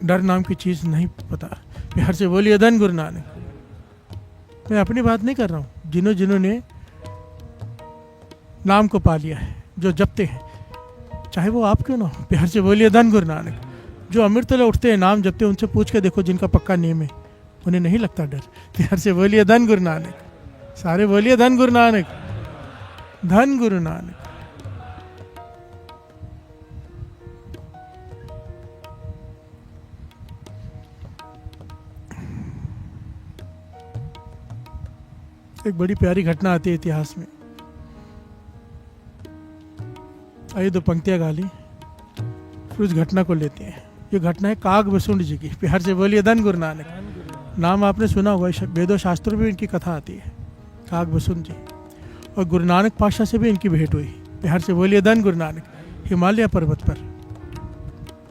डर नाम की चीज नहीं पता। प्यार से बोलिए धन गुरु नानक। मैं अपनी बात नहीं कर रहा हूँ, जिन्होंने नाम को पा लिया है, जो जपते हैं, चाहे वो आप क्यों ना हो। प्यार से बोलिए धन गुरु नानक। जो अमृतले उठते हैं, नाम जपते हैं, उनसे पूछ के देखो जिनका पक्का नियम है, उन्हें नहीं लगता डर। प्यार से बोलिए धन गुरु नानक। सारे बोलिए धन गुरु नानक। धन गुरु नानक। एक बड़ी प्यारी घटना आती है इतिहास में। आइए 2 पंक्तियां गा ली, फिर उस घटना को लेते हैं। ये घटना है काग बसुंड जी की। प्यार से बोलिए धन गुरु नानक। नाम आपने सुना होगा, वेदों शास्त्रों में इनकी कथा आती है, काग बसुंड जी। और गुरु नानक पातशाह से भी इनकी भेंट हुई। प्यार से बोलिए धन गुरु नानक। हिमालय पर्वत पर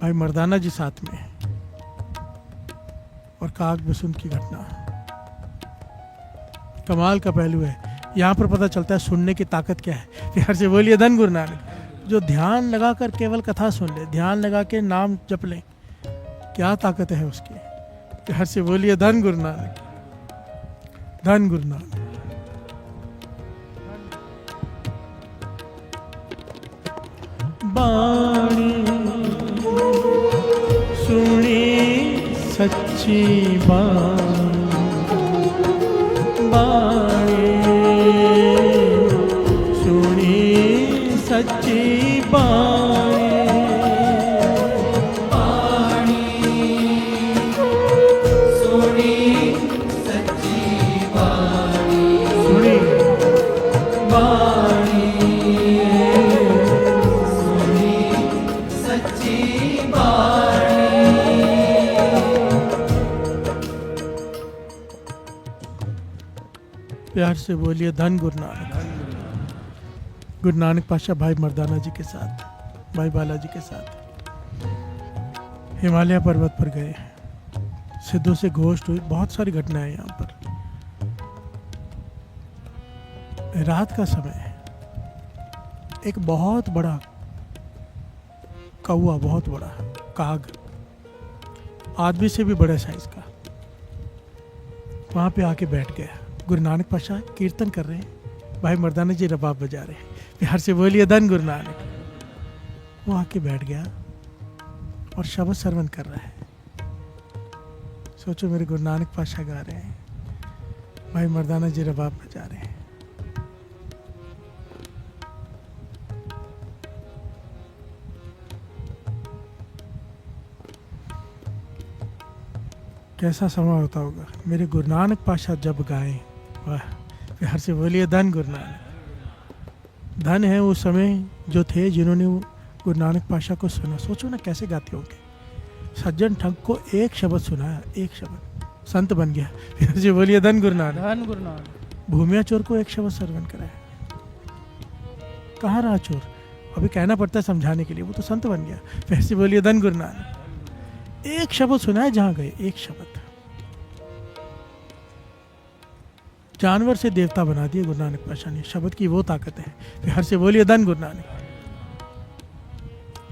भाई मर्दाना जी साथ में और काग बसुंद की घटना कमाल का पहलू है। यहाँ पर पता चलता है सुनने की ताकत क्या है। प्यार से बोलिए धन गुरु नानक। जो ध्यान लगाकर केवल कथा सुन ले, ध्यान लगा के नाम जप ले, क्या ताकत है उसकी। प्यार से बोलिए धन गुरु नानक, धन गुरु नानक। बाणी सुनी सच्ची बाणी सुनी सच्ची बाणी सुनी सच्ची बाणी सुनी बाणी सुनी सच्ची बाणी। प्यार से बोलिए धन गुरु नानक। गुरु नानक पातशाह भाई मर्दाना जी के साथ, भाई बालाजी के साथ हिमालय पर्वत पर गए। सिद्धों से घोष्ट हुई। बहुत सारी घटनाएं यहाँ पर। रात का समय है। एक बहुत बड़ा कौवा, बहुत बड़ा काग, आदमी से भी बड़े साइज का, वहां पे आके बैठ गया। गुरु नानक पातशाह कीर्तन कर रहे हैं, भाई मर्दाना जी रबाब बजा रहे हैं। प्यार से बोलिए धन गुरु नानक। वो आके बैठ गया और शब्द श्रवण कर रहा है। सोचो मेरे गुरु नानक पातशाह गा रहे हैं, भाई मर्दाना जी रबाब बजा रहे हैं। कैसा समय होता होगा। मेरे गुरु नानक पातशाह जब गाएं, वाह। प्यार से बोलिए धन गुरु नानक। धन है वो समय जो थे जिन्होंने गुरु नानक पातशाह को सुना। सोचो ना कैसे गाते होंगे। सज्जन ठग को एक शब्द सुनाया, एक शब्द, संत बन गया। प्यार से बोलिए धन गुरु नानक। धन गुरु नानक। भूमिया चोर को एक शब्द श्रवण कराया। कहाँ रहा चोर, अभी कहना पड़ता है समझाने के लिए, वो तो संत बन गया। प्यार से बोलिए धन गुरु नानक। एक शब्द सुनाया जहां गए, एक शब्द। जानवर से देवता बना दिए गुरु नानक पातशाह ने। शब्द की वो ताकत है। प्यार से बोलिए धन गुरु नानक।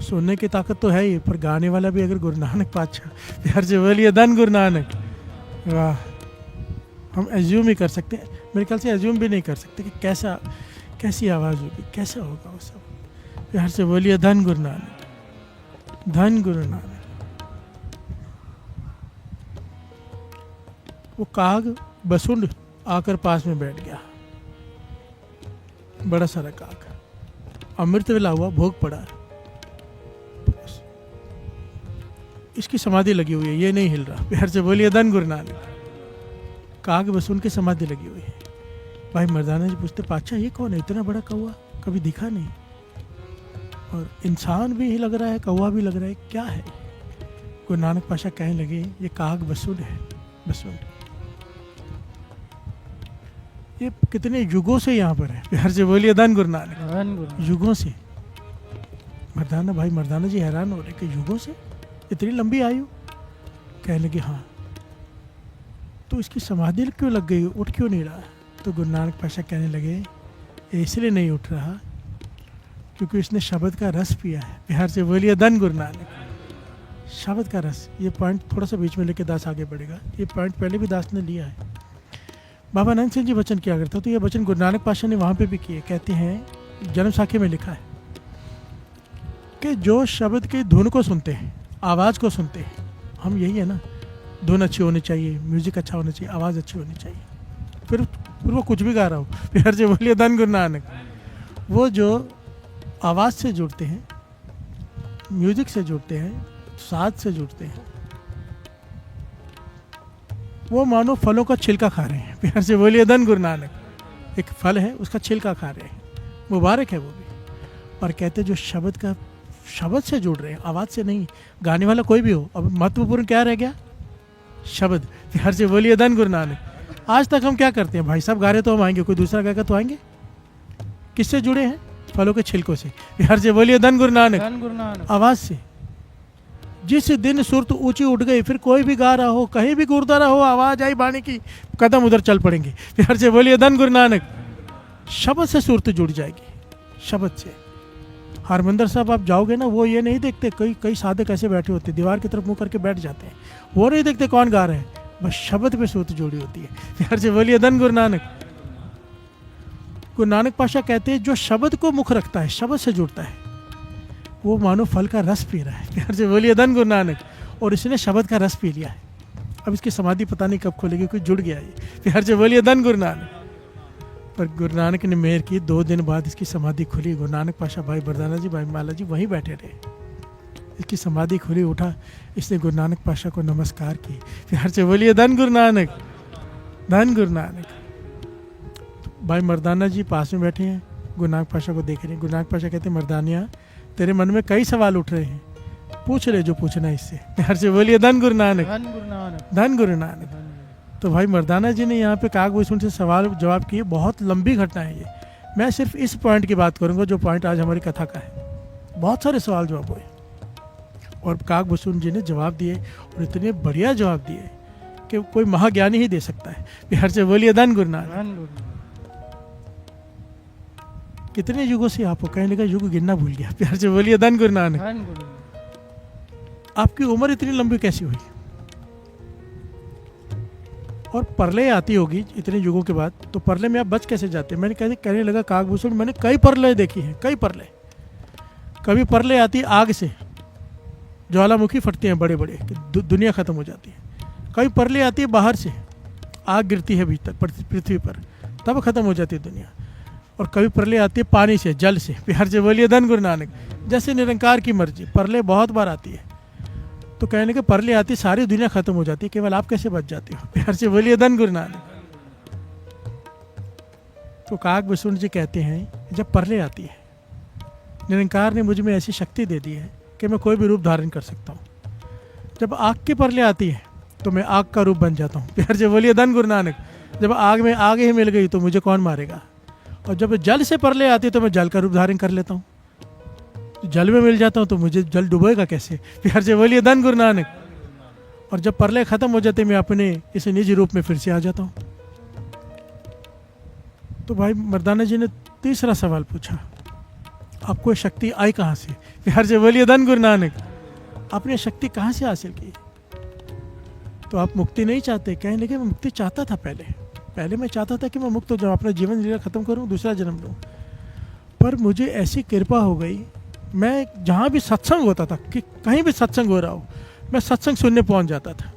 सुनने की ताकत तो है ही, पर गाने वाला भी अगर गुरु नानक पातशाह। प्यार से बोलिए धन गुरु नानक। वाह। हम एज्यूम ही कर सकते हैं, मेरे ख्याल से एज्यूम भी नहीं कर सकते कि कैसी आवाज़ होगी, कैसा होगा वो सब। प्यार से बोलिए धन गुरु नानक, धन गुरु नानक। वो काग बसुंड आकर पास में बैठ गया। बड़ा सारा काग, अमृत मिला हुआ, भोग पड़ा। इसकी समाधि लगी हुई है, ये नहीं हिल रहा। प्यार से बोलिए धन गुरु नानक। काग बसुंड की समाधि लगी हुई है। भाई मर्दाना जी पूछते, पातशाह ये कौन है, इतना बड़ा कौवा कभी दिखा नहीं, और इंसान भी लग रहा है, कौवा भी लग रहा है, क्या है। गुरु नानक पातशाह कहने लगे, ये काग बसुंड है, बसुंड। ये कितने युगों से यहाँ पर है। प्यार से बोलिए धन गुरु नानक। धन गुरु। युगों से। मर्दाना, भाई मर्दाना जी हैरान हो रहे कि युगों से, इतनी लंबी आयु। कहने लगे हाँ। तो इसकी समाधि क्यों लग गई, उठ क्यों नहीं रहा। तो गुरु नानक पातशाह कहने लगे, ये इसलिए नहीं उठ रहा क्योंकि इसने शब्द का रस पिया है। प्यार से बोलिए धन गुरु नानक। शब्द का रस, ये पॉइंट थोड़ा सा बीच में लेके दास आगे बढ़ेगा। ये पॉइंट पहले भी दास ने लिया है। बाबा नानक सिंह जी वचन किया करता, तो ये वचन गुरु नानक पातशाह ने वहाँ पे भी किए। कहते हैं, जन्म साखी में लिखा है कि जो शब्द की धुन को सुनते हैं, आवाज़ को सुनते हैं, हम यही है ना, धुन अच्छी होनी चाहिए, म्यूजिक अच्छा होना चाहिए, आवाज़ अच्छी होनी चाहिए, फिर वो कुछ भी गा रहा हो। प्यार से बोलिए धन गुरु नानक। वो जो आवाज़ से जुड़ते हैं, म्यूजिक से जुड़ते हैं, साथ से जुड़ते हैं, वो मानो फलों का छिलका खा रहे हैं। प्यार से बोलिए धन गुरु नानक। एक फल है, उसका छिलका खा रहे हैं, मुबारक है वो भी। और कहते जो शब्द से जुड़ रहे हैं, आवाज़ से नहीं। गाने वाला कोई भी हो, अब महत्वपूर्ण क्या रह गया? शब्द। हर से बोलिए धन गुरु नानक। आज तक हम क्या करते हैं? भाई साहब गा रहे तो हम आएंगे, कोई दूसरा गाएगा तो आएंगे। किससे जुड़े हैं? फलों के छिलकों से। हर से बोलिए धन गुरु नानक। धन गुरु नानक। आवाज़ से। जिस दिन सुरत ऊंची उठ गई, फिर कोई भी गा रहा हो, कहीं भी गुरुद्वारा हो, आवाज़ आई बाणी की, कदम उधर चल पड़ेंगे। हर से बोलिए धन गुरु नानक। शब्द से सुरत जुड़ जाएगी, शब्द से। हरमंदिर साहब आप जाओगे ना, वो ये नहीं देखते, कई साधक ऐसे बैठे होते, दीवार की तरफ मुंह करके बैठ जाते हैं, वो नहीं देखते कौन गा रहे हैं, बस शब्द पे सुरत जुड़ी होती है। हर से बोलिए धन गुरु नानक। गुरु नानक पाशा कहते हैं जो शब्द को मुख रखता है, शब्द से जुड़ता है, वो मानो फल का रस पी रहा है। प्यार से बोलिए धन गुरु नानक। और इसने शब्द का रस पी लिया है, अब इसकी समाधि पता नहीं कब खोलेगी, कोई जुड़ गया ये। प्यार से बोलिए धन गुरु नानक। पर गुरु नानक ने मेहर की, 2 दिन बाद इसकी समाधि खुली। गुरु नानक पाशा, भाई बरदाना जी, भाई माला जी वहीं बैठे रहे। इसकी समाधि खुली, उठा, इसने गुरु नानक पाशा को नमस्कार की। प्यार से बोलिए धन गुरु नानक, धन गुरु नानक। भाई मर्दाना जी पास में बैठे हैं, गुरु नानक पाशा को देख रहे हैं। गुरु नानक पाशा कहते हैं, मर्दानिया तेरे मन में कई सवाल उठ रहे हैं, पूछ रहे जो पूछना है इससे। प्यार से बोलिए धन गुरु नानक, धन गुरु नानक, धन गुरु नानक। तो भाई मर्दाना जी ने यहाँ पे कागभूषण से सवाल जवाब किए। बहुत लंबी घटना है ये, मैं सिर्फ इस पॉइंट की बात करूँगा जो पॉइंट आज हमारी कथा का है। बहुत सारे सवाल जवाब हुए और कागभूषण जी ने जवाब दिए, और इतने बढ़िया जवाब दिए कि कोई महाज्ञानी ही दे सकता है। प्यार से बोलिए धन गुरु नानक। धन गुरु नानक। कितने युगों से आपको कहने का युग गिनना भूल गया। प्यार से बोलिए धन गुरु नानक। धन गुरु नानक। आपकी उम्र इतनी लंबी कैसी हुई? और परले आती होगी इतने युगों के बाद, तो परले में आप बच कैसे जाते? मैंने कहने लगा कागभूषण, मैंने कई परले देखी हैं, कई परले। कभी परले आती आग से, ज्वालामुखी फटते हैं बड़े बड़े, दुनिया खत्म हो जाती है। कभी परले आती है बाहर से, आग गिरती है भीतर पृथ्वी पर, तब खत्म हो जाती है दुनिया। और कभी परले आती है पानी से, जल से। प्यार से बोलिए धन गुरु नानक। जैसे निरंकार की मर्जी, परले बहुत बार आती है। तो कहने के परले आती, सारी दुनिया खत्म हो जाती है, केवल आप कैसे बच जाते हो? प्यार से बोलिए धन गुरु नानक। तो कागभूषण जी कहते हैं, जब परले आती है, निरंकार ने मुझ में ऐसी शक्ति दे दी है कि मैं कोई भी रूप धारण कर सकता हूँ। जब आग की परले आती है तो मैं आग का रूप बन जाता हूँ। प्यार से बोलिए धन गुरु नानक। जब आग में आग ही मिल गई तो मुझे कौन मारेगा? और जब जल से परले आती है तो मैं जल का रूप धारण कर लेता हूँ। जल में मिल जाता हूँ तो मुझे जल डुबोएगा कैसे? प्यार से बोलिए धन गुरु नानक। और जब परले खत्म हो जाते मैं अपने इस निज रूप में फिर से आ जाता हूँ। तो भाई मर्दाना जी ने तीसरा सवाल पूछा, आपको शक्ति आई कहाँ से? प्यार से बोलिए धन गुरु नानक। आपने शक्ति कहाँ से हासिल की? तो आप मुक्ति नहीं चाहते? कहने लगे मैं मुक्ति चाहता था पहले मैं चाहता था कि मैं मुक्त हो जाऊँ, अपना जीवन लीला खत्म करूँ, दूसरा जन्म लूँ। पर मुझे ऐसी कृपा हो गई, मैं जहाँ भी सत्संग होता था, कि कहीं भी सत्संग हो रहा हो, मैं सत्संग सुनने पहुँच जाता था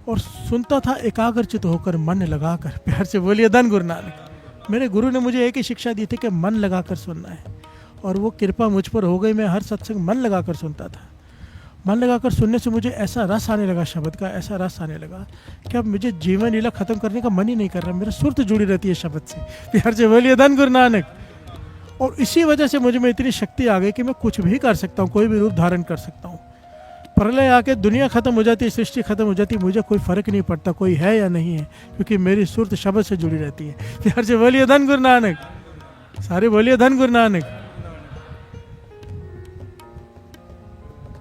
और सुनता था एकाग्रचित होकर, मन लगाकर। प्यार से बोलिए धन गुरु नानक। मेरे गुरु ने मुझे एक ही शिक्षा दी थी कि मन लगाकर सुनना है, और वो कृपा मुझ पर हो गई। मैं हर सत्संग मन लगाकर सुनता था। मन लगाकर सुनने से मुझे ऐसा रस आने लगा, शब्द का ऐसा रस आने लगा कि अब मुझे जीवन लीला खत्म करने का मन ही नहीं कर रहा। मेरा सुरत जुड़ी रहती है शब्द से। प्यार से बोलिए धन गुरु नानक। और इसी वजह से मुझे में इतनी शक्ति आ गई कि मैं कुछ भी कर सकता हूँ, कोई भी रूप धारण कर सकता हूँ। प्रलय आके दुनिया खत्म हो जाती है, सृष्टि खत्म हो जाती है, मुझे कोई फर्क नहीं पड़ता कोई है या नहीं है, क्योंकि मेरी सुरत शब्द से जुड़ी रहती है। प्यार से बोलिए धन गुरु नानक। सारे बोलिए धन गुरु नानक।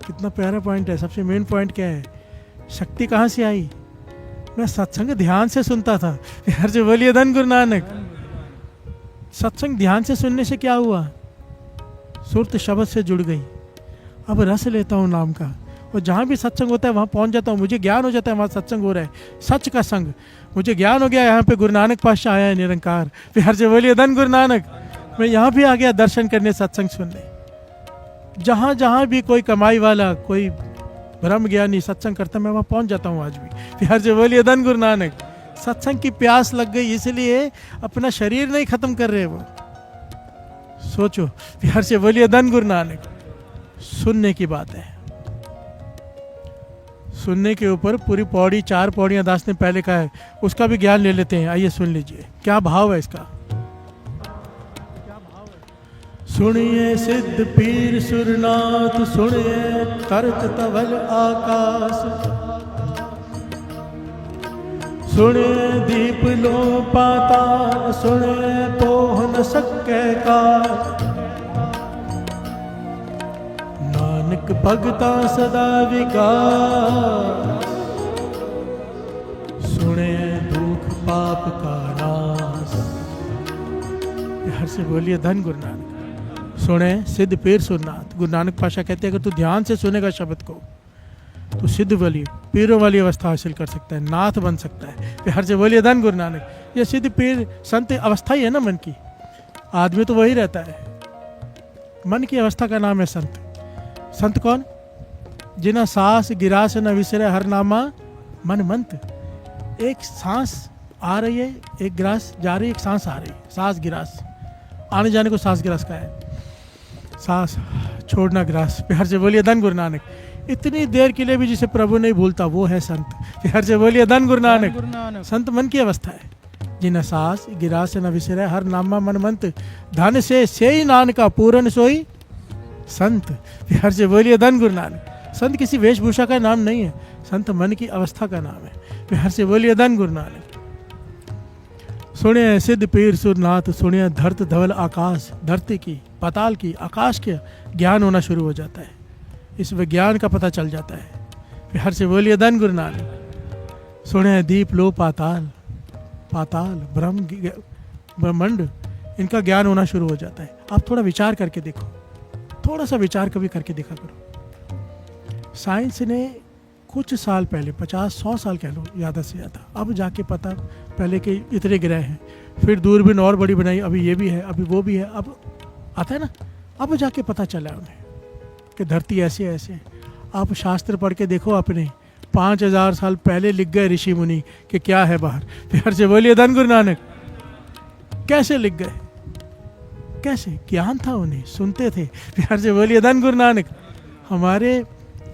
कितना प्यारा पॉइंट है। सबसे मेन पॉइंट क्या है? शक्ति कहाँ से आई? मैं सत्संग ध्यान से सुनता था। प्यार से बोलिए धन गुरु नानक। सत्संग ध्यान से सुनने से क्या हुआ? सुरत शब्द से जुड़ गई। अब रस लेता हूँ नाम का, और जहाँ भी सत्संग होता है वहाँ पहुँच जाता हूँ। मुझे ज्ञान हो जाता है वहाँ सत्संग हो रहा है, सच का संग। मुझे ज्ञान हो गया यहाँ पे गुरु नानक पातशाह आया है निरंकार। प्यार से बोलिए धन गुरु नानक। मैं यहाँ भी आ गया दर्शन करने, सत्संग सुनने। जहाँ जहाँ भी कोई कमाई वाला, कोई ब्रह्म ज्ञानी सत्संग करता, मैं वहाँ पहुँच जाता हूँ आज भी। प्यार से बोलिए धन गुरु नानक। सत्संग की प्यास लग गई, इसलिए अपना शरीर नहीं खत्म कर रहे वो। सोचो। प्यार से बोलिए धन गुरु नानक। सुनने की बात है, सुनने के ऊपर पूरी पौड़ी 4 पौड़ियाँ दास ने पहले कहा है, उसका भी ज्ञान ले लेते हैं। आइए सुन लीजिए क्या भाव है इसका। सुनिए सिद्ध पीर सुरनाथ, सुनिए तरत तवल आकाश, सुनिए दीप लो पाताल, सुनिए पोह न सके काल, नानक भगता सदा विकास, सुने दुख पाप का नाश। हर से बोलिए धन गुरु नानक। सुने सिद्ध पीर सुरनाथ। गुरु नानक पाशा कहते हैं अगर तू ध्यान से सुनेगा शब्द को तो सिद्ध वाली पीरों वाली अवस्था हासिल कर सकता है, नाथ बन सकता है। हर से बोलिए धन गुरु नानक। ये सिद्ध पीर संत अवस्था ही है ना मन की। आदमी तो वही रहता है, मन की अवस्था का नाम है संत। संत कौन? जिना सांस गिरास न विसरे हर नामा मन मंत। एक सांस आ रही है, एक गिरास जा रही है, एक सांस आ रही है, सांस गिरास। आने जाने को सांस गिरास का है, सांस छोड़ना गिरास। प्यार से बोलिए धन गुरु नानक। इतनी देर के लिए भी जिसे प्रभु नहीं भूलता वो है संत। प्यार से बोलिए धन गुरु नानक। संत मन की अवस्था है। जिन सांस गिरास न विसरे हर नामा मन मंत, धन से ही नानका पूरन सोई संत। प्यार से बोलिए धन गुरु नानक। संत किसी वेशभूषा का नाम नहीं है, संत मन की अवस्था का नाम है। प्यार से बोलिए धन गुरु नानक। सुनिए सिद्ध पीर सुरनाथ, सुनिए धरत धवल आकाश। धरती की, पाताल की, आकाश के ज्ञान होना शुरू हो जाता है। इस विज्ञान का पता चल जाता है। प्यार से बोलिए धन गुरु नानक। सुनिए दीप लो पाताल, पाताल ब्रह्म ब्रह्मांड, इनका ज्ञान होना शुरू हो जाता है। आप थोड़ा विचार करके देखो, थोड़ा सा विचार कभी करके देखा करो। साइंस ने कुछ साल पहले, 50-100 साल कह लो ज़्यादा से ज़्यादा, अब जाके पता, पहले के इतने ग्रह हैं, फिर दूरबीन और बड़ी बनाई, अभी ये भी है, अभी वो भी है, अब आता है ना, अब जाके पता चला उन्हें कि धरती ऐसे ऐसे। आप शास्त्र पढ़ के देखो अपने, 5000 साल पहले लिख गए ऋषि मुनि कि क्या है बाहर। प्यार से बोलिए धन गुरु नानक। कैसे लिख गए, कैसे ज्ञान था उन्हें, सुनते थे। प्यार से बोलिए धन गुरु नानक। हमारे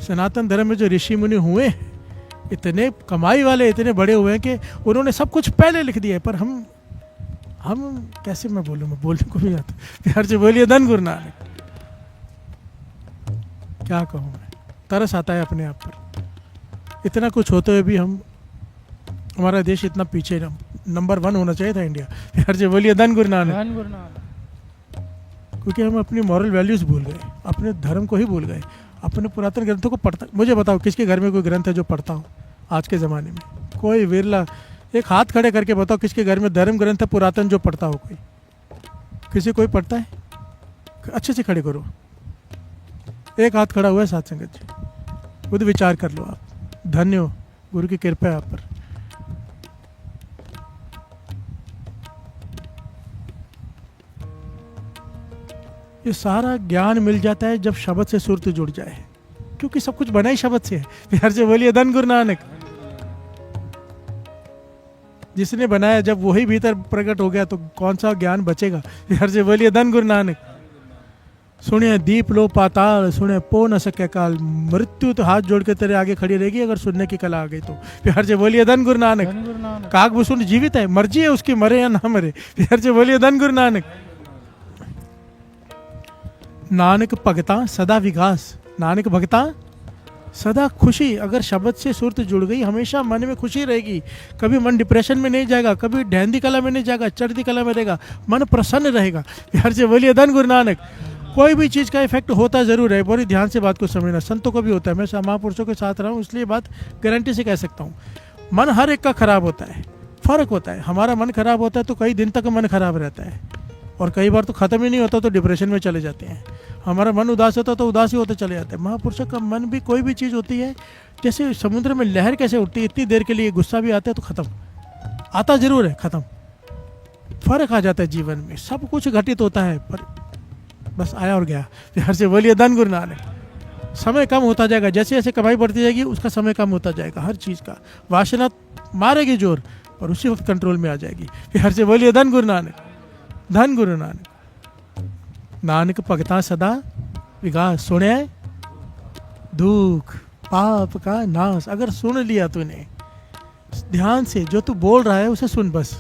सनातन धर्म में जो ऋषि मुनि हुए हैं, इतने कमाई वाले, इतने बड़े हुए हैं कि उन्होंने सब कुछ पहले लिख दिया है। पर हम कैसे, मैं बोलूँ, मैं बोलने को भी आता। प्यार से बोलिए धन गुरु नानक। क्या कहूँ मैं, तरस आता है अपने आप पर। इतना कुछ होते हुए भी हमारा देश इतना पीछे, नंबर 1 होना चाहिए था इंडिया। प्यार से बोलिए धन गुरु नानक। क्योंकि हम अपनी मॉरल वैल्यूज़ भूल गए, अपने धर्म को ही भूल गए, अपने पुरातन ग्रंथों को पढ़ता। मुझे बताओ किसके घर में कोई ग्रंथ है जो पढ़ता हो आज के ज़माने में? कोई विरला। एक हाथ खड़े करके बताओ किसके घर में धर्म ग्रंथ है पुरातन जो पढ़ता हो? कोई, किसी कोई पढ़ता है? अच्छे से खड़े करो। एक हाथ खड़ा हुआ है साथ संगत जी, खुद विचार कर लो आप। धन्य हो, गुरु की कृपा है आप पर। ये सारा ज्ञान मिल जाता है जब शब्द से सुरत जुड़ जाए, क्योंकि सब कुछ बना ही शब्द से है। प्यार से बोलिए धन गुरु नानक। जिसने बनाया, जब वही भीतर प्रकट हो गया तो कौन सा ज्ञान बचेगा? प्यार से बोलिए धन गुरु नानक। सुनिए दीप लो पाताल, सुने पो न सके काल। मृत्यु तो हाथ जोड़ के तेरे आगे खड़ी रहेगी अगर सुनने की कला आ गई तो। प्यार से बोलिए धन गुरु नानक। कागभूषण जीवित है, मर्जी है उसकी, मरे या ना मरे। प्यार से बोलिए धन गुरु नानक। नानक भगता सदा विकास। नानक भगता सदा खुशी। अगर शब्द से सुरत जुड़ गई, हमेशा मन में खुशी रहेगी। कभी मन डिप्रेशन में नहीं जाएगा, कभी ढहंदी कला में नहीं जाएगा, चढ़ती कला में रहेगा, मन प्रसन्न रहेगा। प्यार से बोलिए धन गुरु नानक। कोई भी चीज़ का इफेक्ट होता ज़रूर है, बड़ी ध्यान से बात को समझना। संतों को भी होता है, मैं महापुरुषों के साथ रहा हूँ इसलिए बात गारंटी से कह सकता हूँ। मन हर एक का खराब होता है, फ़र्क होता है। हमारा मन खराब होता है तो कई दिन तक मन खराब रहता है, और कई बार तो ख़त्म ही नहीं होता तो डिप्रेशन में चले जाते हैं। हमारा मन उदास होता तो उदासी होते चले जाते हैं। महापुरुषों का मन भी कोई भी चीज़ होती है, जैसे समुद्र में लहर कैसे उठती है, इतनी देर के लिए गुस्सा भी आता है तो ख़त्म, आता ज़रूर है, ख़त्म। फ़र्क आ जाता है जीवन में, सब कुछ घटित होता है पर बस आया और गया। प्यार से बोलिए धन गुरु नानक। समय कम होता जाएगा, जैसे जैसे कमाई बढ़ती जाएगी उसका समय कम होता जाएगा। हर चीज़ का वासना मारेगी जोर, और उसी वक्त कंट्रोल में आ जाएगी। प्यार से बोलिए धन गुरु नानक। धन गुरु नानक। नानक भगता सदा विकास। सुने दुख पाप का नाश। अगर सुन लिया तूने ध्यान से, जो तू बोल रहा है उसे सुन, बस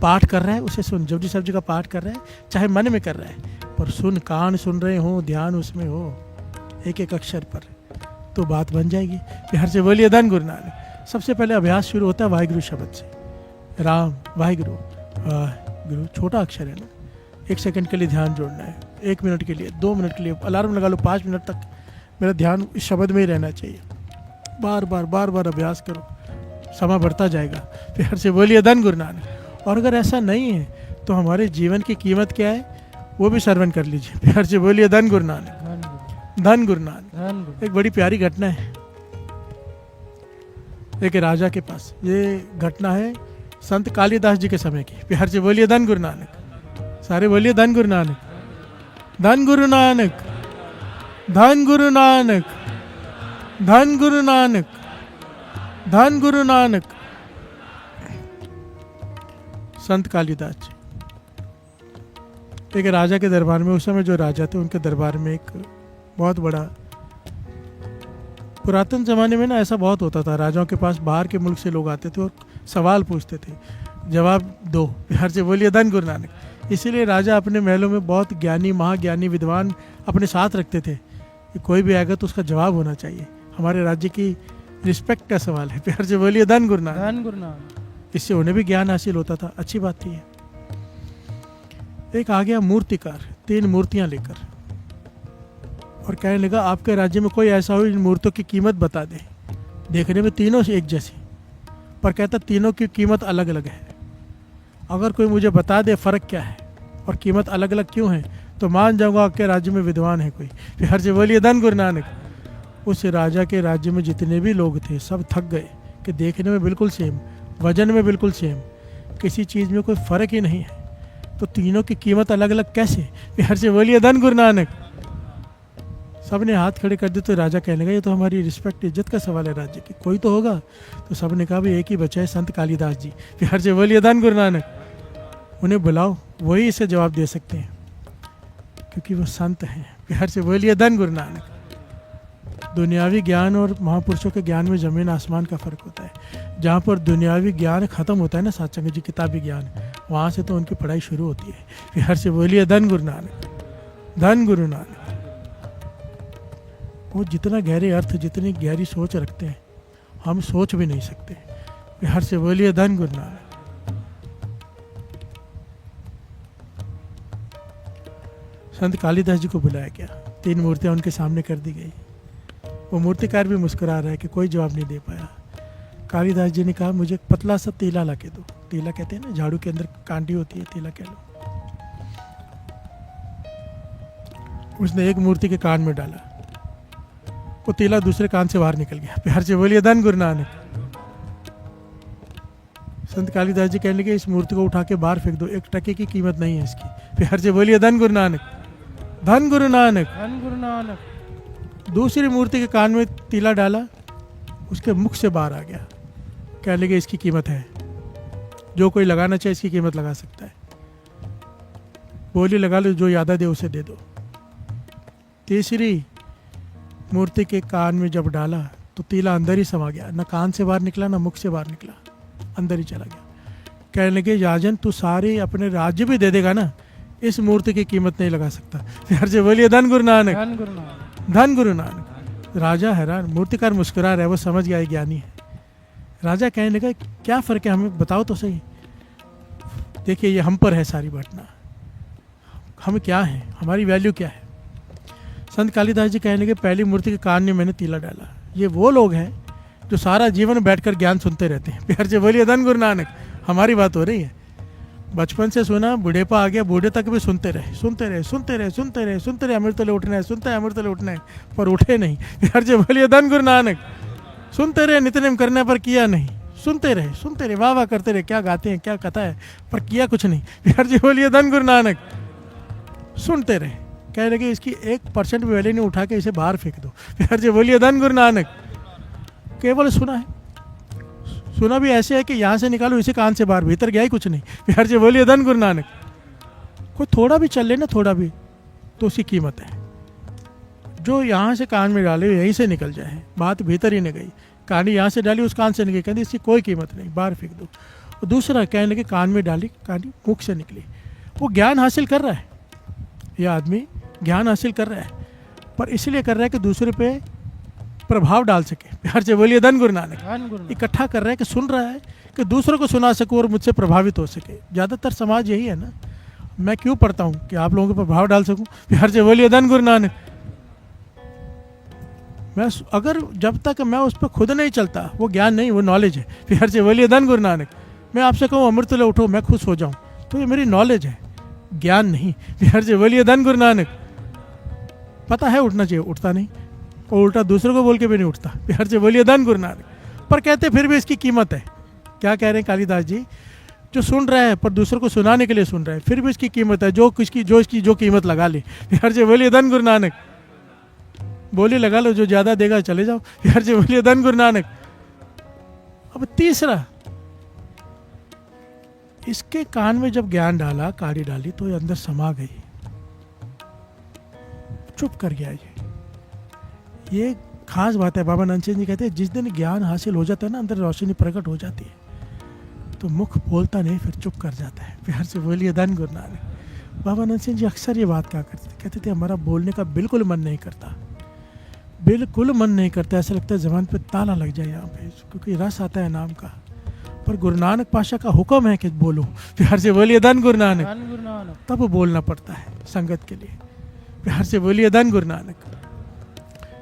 पाठ कर रहा है उसे सुन, जपजी साहब जी का पाठ कर रहा है चाहे मन में कर रहा है पर सुन, कान सुन रहे हो, ध्यान उसमें हो एक एक अक्षर पर, तो बात बन जाएगी। बिहार से बोलिए धन गुरु नानक। सबसे पहले अभ्यास शुरू होता है वाहिगुरु शब्द से। राम वाहिगुरु वाहिगुरु, छोटा अक्षर है ना, 1 सेकंड के लिए ध्यान जोड़ना है, 1 मिनट के लिए, 2 मिनट के लिए, अलार्म लगा लो, 5 मिनट तक मेरा ध्यान इस शब्द में ही रहना चाहिए। बार बार अभ्यास करो, समय बढ़ता जाएगा। फिर से बोलिए धन गुरु नानक। और अगर ऐसा नहीं है तो हमारे जीवन की कीमत क्या है वो भी श्रवण कर लीजिए। फिर से बोलिए धन गुरु नानक, धन गुरु नानक। एक बड़ी प्यारी घटना है एक राजा के पास, ये घटना है संत कालिदास जी के समय की। प्यार से बोलिए धन गुरु नानक, सारे बोलिए धन गुरु नानक, धन गुरु नानक, धन गुरु नानक, धन गुरु नानक, धन गुरु नानक। संत कालिदास जी एक राजा के दरबार में, उस समय जो राजा थे उनके दरबार में एक बहुत बड़ा, पुरातन जमाने में ना ऐसा बहुत होता था, राजाओं के पास बाहर के मुल्क से लोग आते थे और सवाल पूछते थे, जवाब दो। बिहार से बोलिए धन गुरु नानक। इसीलिए राजा अपने महलों में बहुत ज्ञानी, महाज्ञानी, विद्वान अपने साथ रखते थे कि कोई भी आएगा तो उसका जवाब होना चाहिए। हमारे राज्य की रिस्पेक्ट का सवाल है। प्यार से बोलिए धन गुरु नानक, धन गुरु नानक। इससे उन्हें भी ज्ञान हासिल होता था, अच्छी बात थी। एक आ गया मूर्तिकार 3 मूर्तियां लेकर और कहने लगा आपके राज्य में कोई ऐसा हो इन मूर्तियों की कीमत बता दे। देखने में तीनों से एक जैसी, पर कहता तीनों की कीमत अलग अलग है। अगर कोई मुझे बता दे फ़र्क क्या है और कीमत अलग अलग क्यों है तो मान जाऊंगा आपके राज्य में विद्वान है कोई। फिर से बोलिए धन गुरु नानक। उस राजा के राज्य में जितने भी लोग थे सब थक गए कि देखने में बिल्कुल सेम, वजन में बिल्कुल सेम, किसी चीज़ में कोई फ़र्क ही नहीं है, तो तीनों की कीमत अलग अलग कैसे। फिर से बोलिए धन गुरु नानक। सब ने हाथ खड़े कर दिए तो राजा कहने लगा ये तो हमारी रिस्पेक्ट, इज्जत का सवाल है राज्य की, कोई तो होगा। तो सब ने कहा भाई एक ही बचा है, संत कालिदास जी। फिर से बोलिए धन गुरु नानक। उन्हें बुलाओ, वही इसे जवाब दे सकते हैं क्योंकि वो संत हैं। फिर से बोलिए धन गुरु नानक। दुनियावी ज्ञान और महापुरुषों के ज्ञान में ज़मीन आसमान का फ़र्क होता है। जहाँ पर दुनियावी ज्ञान ख़त्म होता है ना सत्संग जी, किताबी ज्ञान, वहाँ से तो उनकी पढ़ाई शुरू होती है। फिर से बोलिए धन गुरु नानक, धन गुरु नानक। वो जितना गहरे अर्थ, जितनी गहरी सोच रखते हैं हम सोच भी नहीं सकते। फिर से बोलिए धन गुरु नानक। संत कालिदास जी को बुलाया गया, 3 मूर्तियाँ उनके सामने कर दी गई। वो मूर्तिकार भी मुस्कुरा रहा है कि कोई जवाब नहीं दे पाया। कालिदास जी ने कहा मुझे पतला सा तीला ला के दो। तीला कहते हैं ना, झाड़ू के अंदर कांटी होती है, तीला कह लो। उसने एक मूर्ति के कान में डाला, वो तीला दूसरे कान से बाहर निकल गया। प्यार से बोलिए धन गुरु नानक। संत कालिदास जी कहने लगे इस मूर्ति को उठा के बाहर फेंक दो, 1 टके की कीमत नहीं है इसकी। प्यार से बोलिए धन गुरु नानक, धन गुरु नानक, धन गुरु नानक। दूसरी मूर्ति के कान में तीला डाला, उसके मुख से बाहर आ गया। कहने लगे इसकी कीमत है, जो कोई लगाना चाहे इसकी कीमत लगा सकता है। बोली लगा लो, जो यादा दे उसे दे दो। तीसरी मूर्ति के कान में जब डाला तो तीला अंदर ही समा गया, ना कान से बाहर निकला ना मुख से बाहर निकला, अंदर ही चला गया। कहने लगे राजन तू सारे अपने राज्य भी दे देगा ना, इस मूर्ति की कीमत नहीं लगा सकता। फिर से बोलिए धन गुरु नानक, धन गुरु नानक, धन गुरु नानक। राजा हैरान, मूर्तिकार मुस्कुरा रहा है, वो समझ गया ज्ञानी है। राजा कहने लगा क्या फ़र्क है, हमें बताओ तो सही। देखिए ये हम पर है सारी घटना, हम क्या हैं, हमारी वैल्यू क्या है। संत कालिदास जी कहने लगे पहली मूर्ति के कान में मैंने तीला डाला। ये वो लोग हैं जो सारा जीवन बैठकर ज्ञान सुनते रहते हैं। प्यार से बोलिए धन गुरु नानक। हमारी बात हो रही है, बचपन से सुना, बुढ़ेपा आ गया, बूढ़े तक भी सुनते रहे, सुनते रहे, सुनते रहे, सुनते रहे, सुनते रहे, अमृत तले उठना है, सुनता है अमृत तले उठना है, पर उठे नहीं। प्यार से बोलिए धन गुरु नानक। सुनते रहे, नित्यनेम करने पर किया नहीं, सुनते रहे, सुनते रहे, वाह वाह करते रहे, क्या गाते हैं, क्या कथा है, पर किया कुछ नहीं। प्यार से बोलिए धन गुरु नानक। सुनते रहे, कह लगे इसकी 1% भी वैल्यू नहीं, उठा के इसे बाहर फेंक दो। प्यार से बोलिए धन गुरु नानक। केवल सुना है, सुना भी ऐसे है कि यहाँ से निकालो इसे कान से बाहर, भीतर गया ही कुछ नहीं। प्यार से बोलिए धन गुरु नानक। कोई थोड़ा भी चल ले ना, थोड़ा भी, तो उसकी कीमत है। जो यहाँ से कान में डाले यहीं से निकल जाए, बात भीतर ही नहीं गई, कहानी यहाँ से डाली उस कान से निकली, कहती इसकी कोई कीमत नहीं, बाहर फेंक दो। और दूसरा कहने लगे कान में डाली, कहानी मुख से निकली। वो ज्ञान हासिल कर रहा है, यह आदमी ज्ञान हासिल कर रहा है, पर इसलिए कर रहा है कि दूसरे पे प्रभाव डाल सके। प्यार से बोलिए धन गुरु नानक। धन गुरु नानक। इकट्ठा कर रहा है कि सुन रहा है कि दूसरों को सुना सकूं और मुझसे प्रभावित हो सके। ज़्यादातर समाज यही है ना, मैं क्यों पढ़ता हूँ कि आप लोगों पर प्रभाव डाल सकूं। प्यार से बोलिए धन गुरु नानक। मैं अगर जब तक मैं उस पर खुद नहीं चलता, वो ज्ञान नहीं, वो नॉलेज है। प्यार से बोलिए धन गुरु नानक। मैं आपसे कहूँ अमृत ले उठो, मैं खुश हो जाऊँ, तो ये मेरी नॉलेज है, ज्ञान नहीं। प्यार से बोलिए धन गुरु नानक। पता है उठना चाहिए, उठता नहीं, और उल्टा दूसरों को बोल के भी नहीं उठता। प्यार से बोलिए धन गुरु नानक। पर कहते फिर भी इसकी कीमत है। क्या कह रहे हैं कालिदास जी, जो सुन रहा है पर दूसरों को सुनाने के लिए सुन रहा है, फिर भी इसकी कीमत है, जो इसकी जो कीमत लगा ले। प्यार से बोलिए धन गुरु नानक। बोली लगा लो, जो ज़्यादा देगा चले जाओ। प्यार से बोलिए धन गुरु नानक। अब तीसरा, इसके कान में जब ज्ञान डाला, काड़ी डाली, तो ये अंदर समा गई, चुप कर गया। ये खास बात है। बाबा नंद सिंह जी कहते हैं जिस दिन ज्ञान हासिल हो जाता है ना, अंदर रोशनी प्रकट हो जाती है, तो मुख बोलता नहीं, फिर चुप कर जाता है। प्यार से बोलिए धन गुरु नानक। बाबा नंद सिंह जी अक्सर ये बात कहा करते थे, कहते थे हमारा बोलने का बिल्कुल मन नहीं करता, बिल्कुल मन नहीं करता, ऐसा लगता है ज़बान पे ताला लग जाए यहाँ पे, क्योंकि रस आता है नाम का। पर गुरु नानक पाशा का हुक्म है कि बोलो। प्यार से बोलिए धन गुरु नानक। धन गुरु नानक। तब बोलना पड़ता है संगत के लिए। प्यार से बोलिए धन गुरु नानक।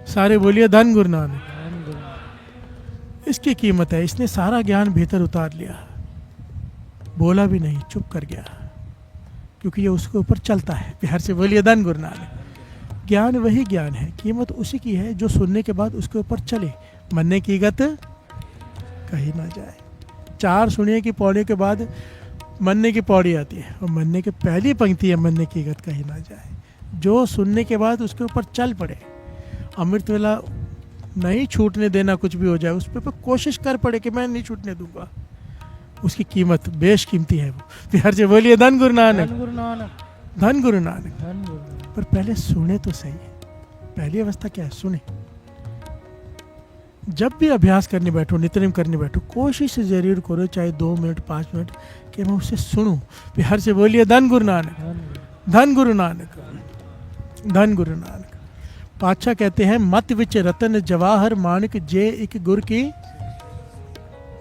सारे बोलिए धन गुरु नानक। धन गुरु नानक। इसकी कीमत है। इसने सारा ज्ञान भीतर उतार लिया, बोला भी नहीं, चुप कर गया, क्योंकि ये उसके ऊपर चलता है। प्यार से बोलिए धन गुरु नानक। ज्ञान वही ज्ञान है, कीमत उसी की है जो सुनने के बाद उसके ऊपर चले, मरने की गत कहीं ना जाए। 4 सुनिए की पौड़ी के बाद मरने की पौड़ी आती है, और मरने की पहली पंक्ति है मरने की गत कहीं ना जाए। जो सुनने के बाद उसके ऊपर चल पड़े, अमृत वेला नहीं छूटने देना, कुछ भी हो जाए उस पर कोशिश कर पड़े कि मैं नहीं छूटने दूंगा, उसकी कीमत बेश कीमती है वो। प्यार से बोलिए धन गुरु नानक। धन गुरु नानक। धन गुरु नानक। धन गुरु नानक। पर पहले सुने तो सही है। पहली अवस्था क्या है? सुने। जब भी अभ्यास करने बैठो, नित्यनेम करने बैठो, कोशिश जरूर करो, चाहे 2 मिनट 5 मिनट, कि मैं उसे सुनूं। प्यार से बोलिए धन गुरु नानक। धन गुरु नानक। धन गुरु नानक। पातशाह कहते हैं मत विच रतन जवाहर माणिक जे एक गुर की,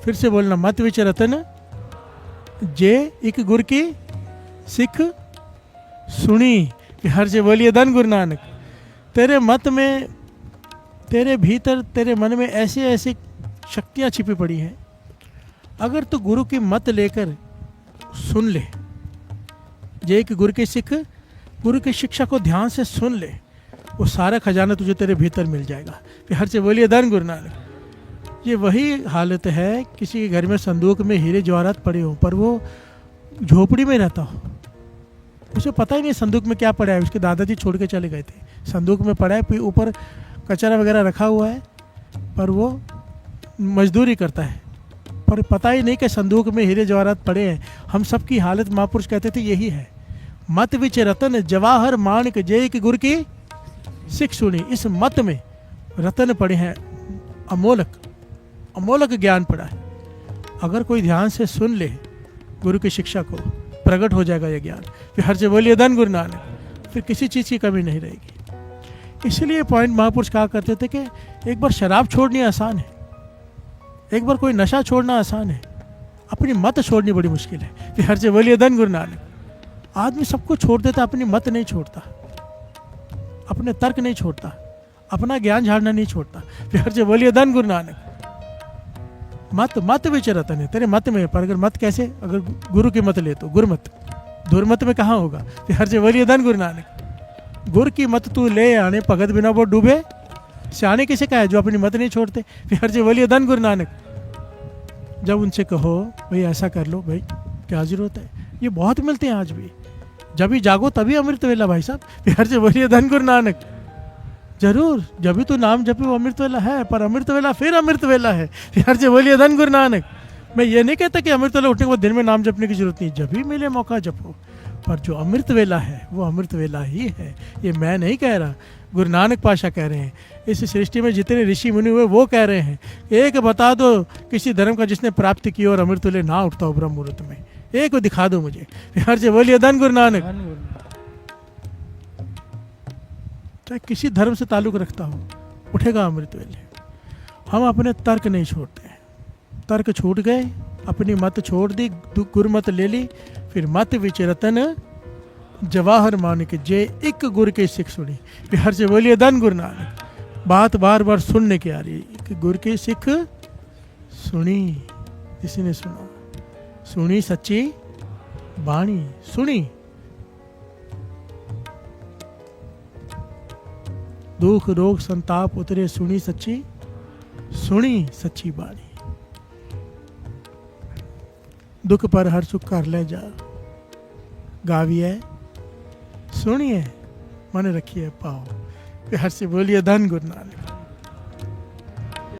फिर से बोलना, मत विच रतन जे एक गुर की सिख सुनी। प्यार से बोलिए धन गुरु नानक। तेरे मत में, तेरे भीतर, तेरे मन में ऐसी ऐसी शक्तियाँ छिपी पड़ी हैं, अगर तू गुरु की मत लेकर सुन ले, जे कि गुरु की सिख, गुरु की शिक्षा को ध्यान से सुन ले, वो सारा खजाना तुझे तेरे भीतर मिल जाएगा। प्यार से बोलिए धन गुरु नानक। ये वही हालत है किसी के घर में संदूक में हीरे जवाहरात पड़े हों, पर वो झोपड़ी में रहता हो, उसे पता ही नहीं संदूक में क्या पड़ा है। उसके दादाजी छोड़ के चले गए थे, संदूक में पड़ा है, फिर ऊपर कचरा वगैरह रखा हुआ है, पर वो मजदूरी करता है, पर पता ही नहीं कि संदूक में हीरे जवाहरात पड़े हैं। हम सब की हालत महापुरुष कहते थे यही है। मत विच रतन जवाहर माणिक जय की गुरु की सिख सुनी। इस मत में रतन पड़े हैं, अमोलक अमोलक ज्ञान पड़ा है। अगर कोई ध्यान से सुन ले गुरु की शिक्षा को, प्रकट हो जाएगा यह ज्ञान। प्यार से बोलिए धन गुरु नानक। फिर किसी चीज़ की कमी नहीं रहेगी। इसलिए पॉइंट महापुरुष कहा करते थे कि एक बार शराब छोड़नी आसान है, एक बार कोई नशा छोड़ना आसान है, अपनी मत छोड़नी बड़ी मुश्किल है। प्यार से बोलिए धन गुरु नानक। आदमी सब कुछ छोड़ देता, अपनी मत नहीं छोड़ता, अपने तर्क नहीं छोड़ता, अपना ज्ञान झाड़ना नहीं छोड़ता। प्यार से बोलिए धन गुरु नानक। मत विच रतन है, तेरे मत में, पर अगर मत कैसे, अगर गुरु की मत ले तो गुरमत, दुर्मत में कहाँ होगा। प्यार से बोलिए धन गुरु नानक। गुरु की मत तू ले आने, भगत बिना वो डूबे, सियाने किसे कहा है, जो अपनी मत नहीं छोड़ते। प्यार से बोलिए धन गुरु नानक। जब उनसे कहो भाई ऐसा कर लो, भाई क्या जरूरत है, ये बहुत मिलते हैं आज भी। जब भी जागो तभी अमृत वेला भाई साहब। प्यार से बोलिए धन गुरु नानक। जरूर, जब भी तो नाम जपे वो अमृत वेला है, पर अमृत वेला फिर अमृत वेला है। प्यार से बोलिए धन गुरु नानक। मैं ये नहीं कहता कि अमृत वेला उठने के बाद दिन में नाम जपने की जरूरत नहीं, जब भी मिले मौका जपो, पर जो अमृत वेला है वो अमृत वेला ही है। ये मैं नहीं कह रहा, गुरु नानक पाशा कह रहे हैं, इस सृष्टि में जितने ऋषि मुनि हुए वो कह रहे हैं, एक बता दो किसी धर्म का जिसने प्राप्त की और अमृत तुल्य ना उठता हो ब्रह्म मुहूर्त में, एक को दिखा दो मुझे। हर से बोलिए धन गुरु नानक। धन गुरु नानक। चाहे किसी धर्म से ताल्लुक रखता हो, उठेगा अमृत वेले। हम अपने तर्क नहीं छोड़ते हैं, तर्क छूट गए, अपनी मत छोड़ दी, गुर मत ले ली, फिर मत विच रतन जवाहर मानिक जे एक गुर की सिख सुनी। बिहार से बोलिए धन गुरु नानक। बात बार बार सुनने की आ रही है कि गुर की सिख सुनी, किसी ने सुना, सुनी सच्ची बाणी, सुनी दुख रोग संताप उतरे, सुनी सच्ची बाणी। दुख पर हर सुख कर ले जा, गाविए सुनिए मन रखिए पाओ। हर से बोलिए धन गुरु नानक।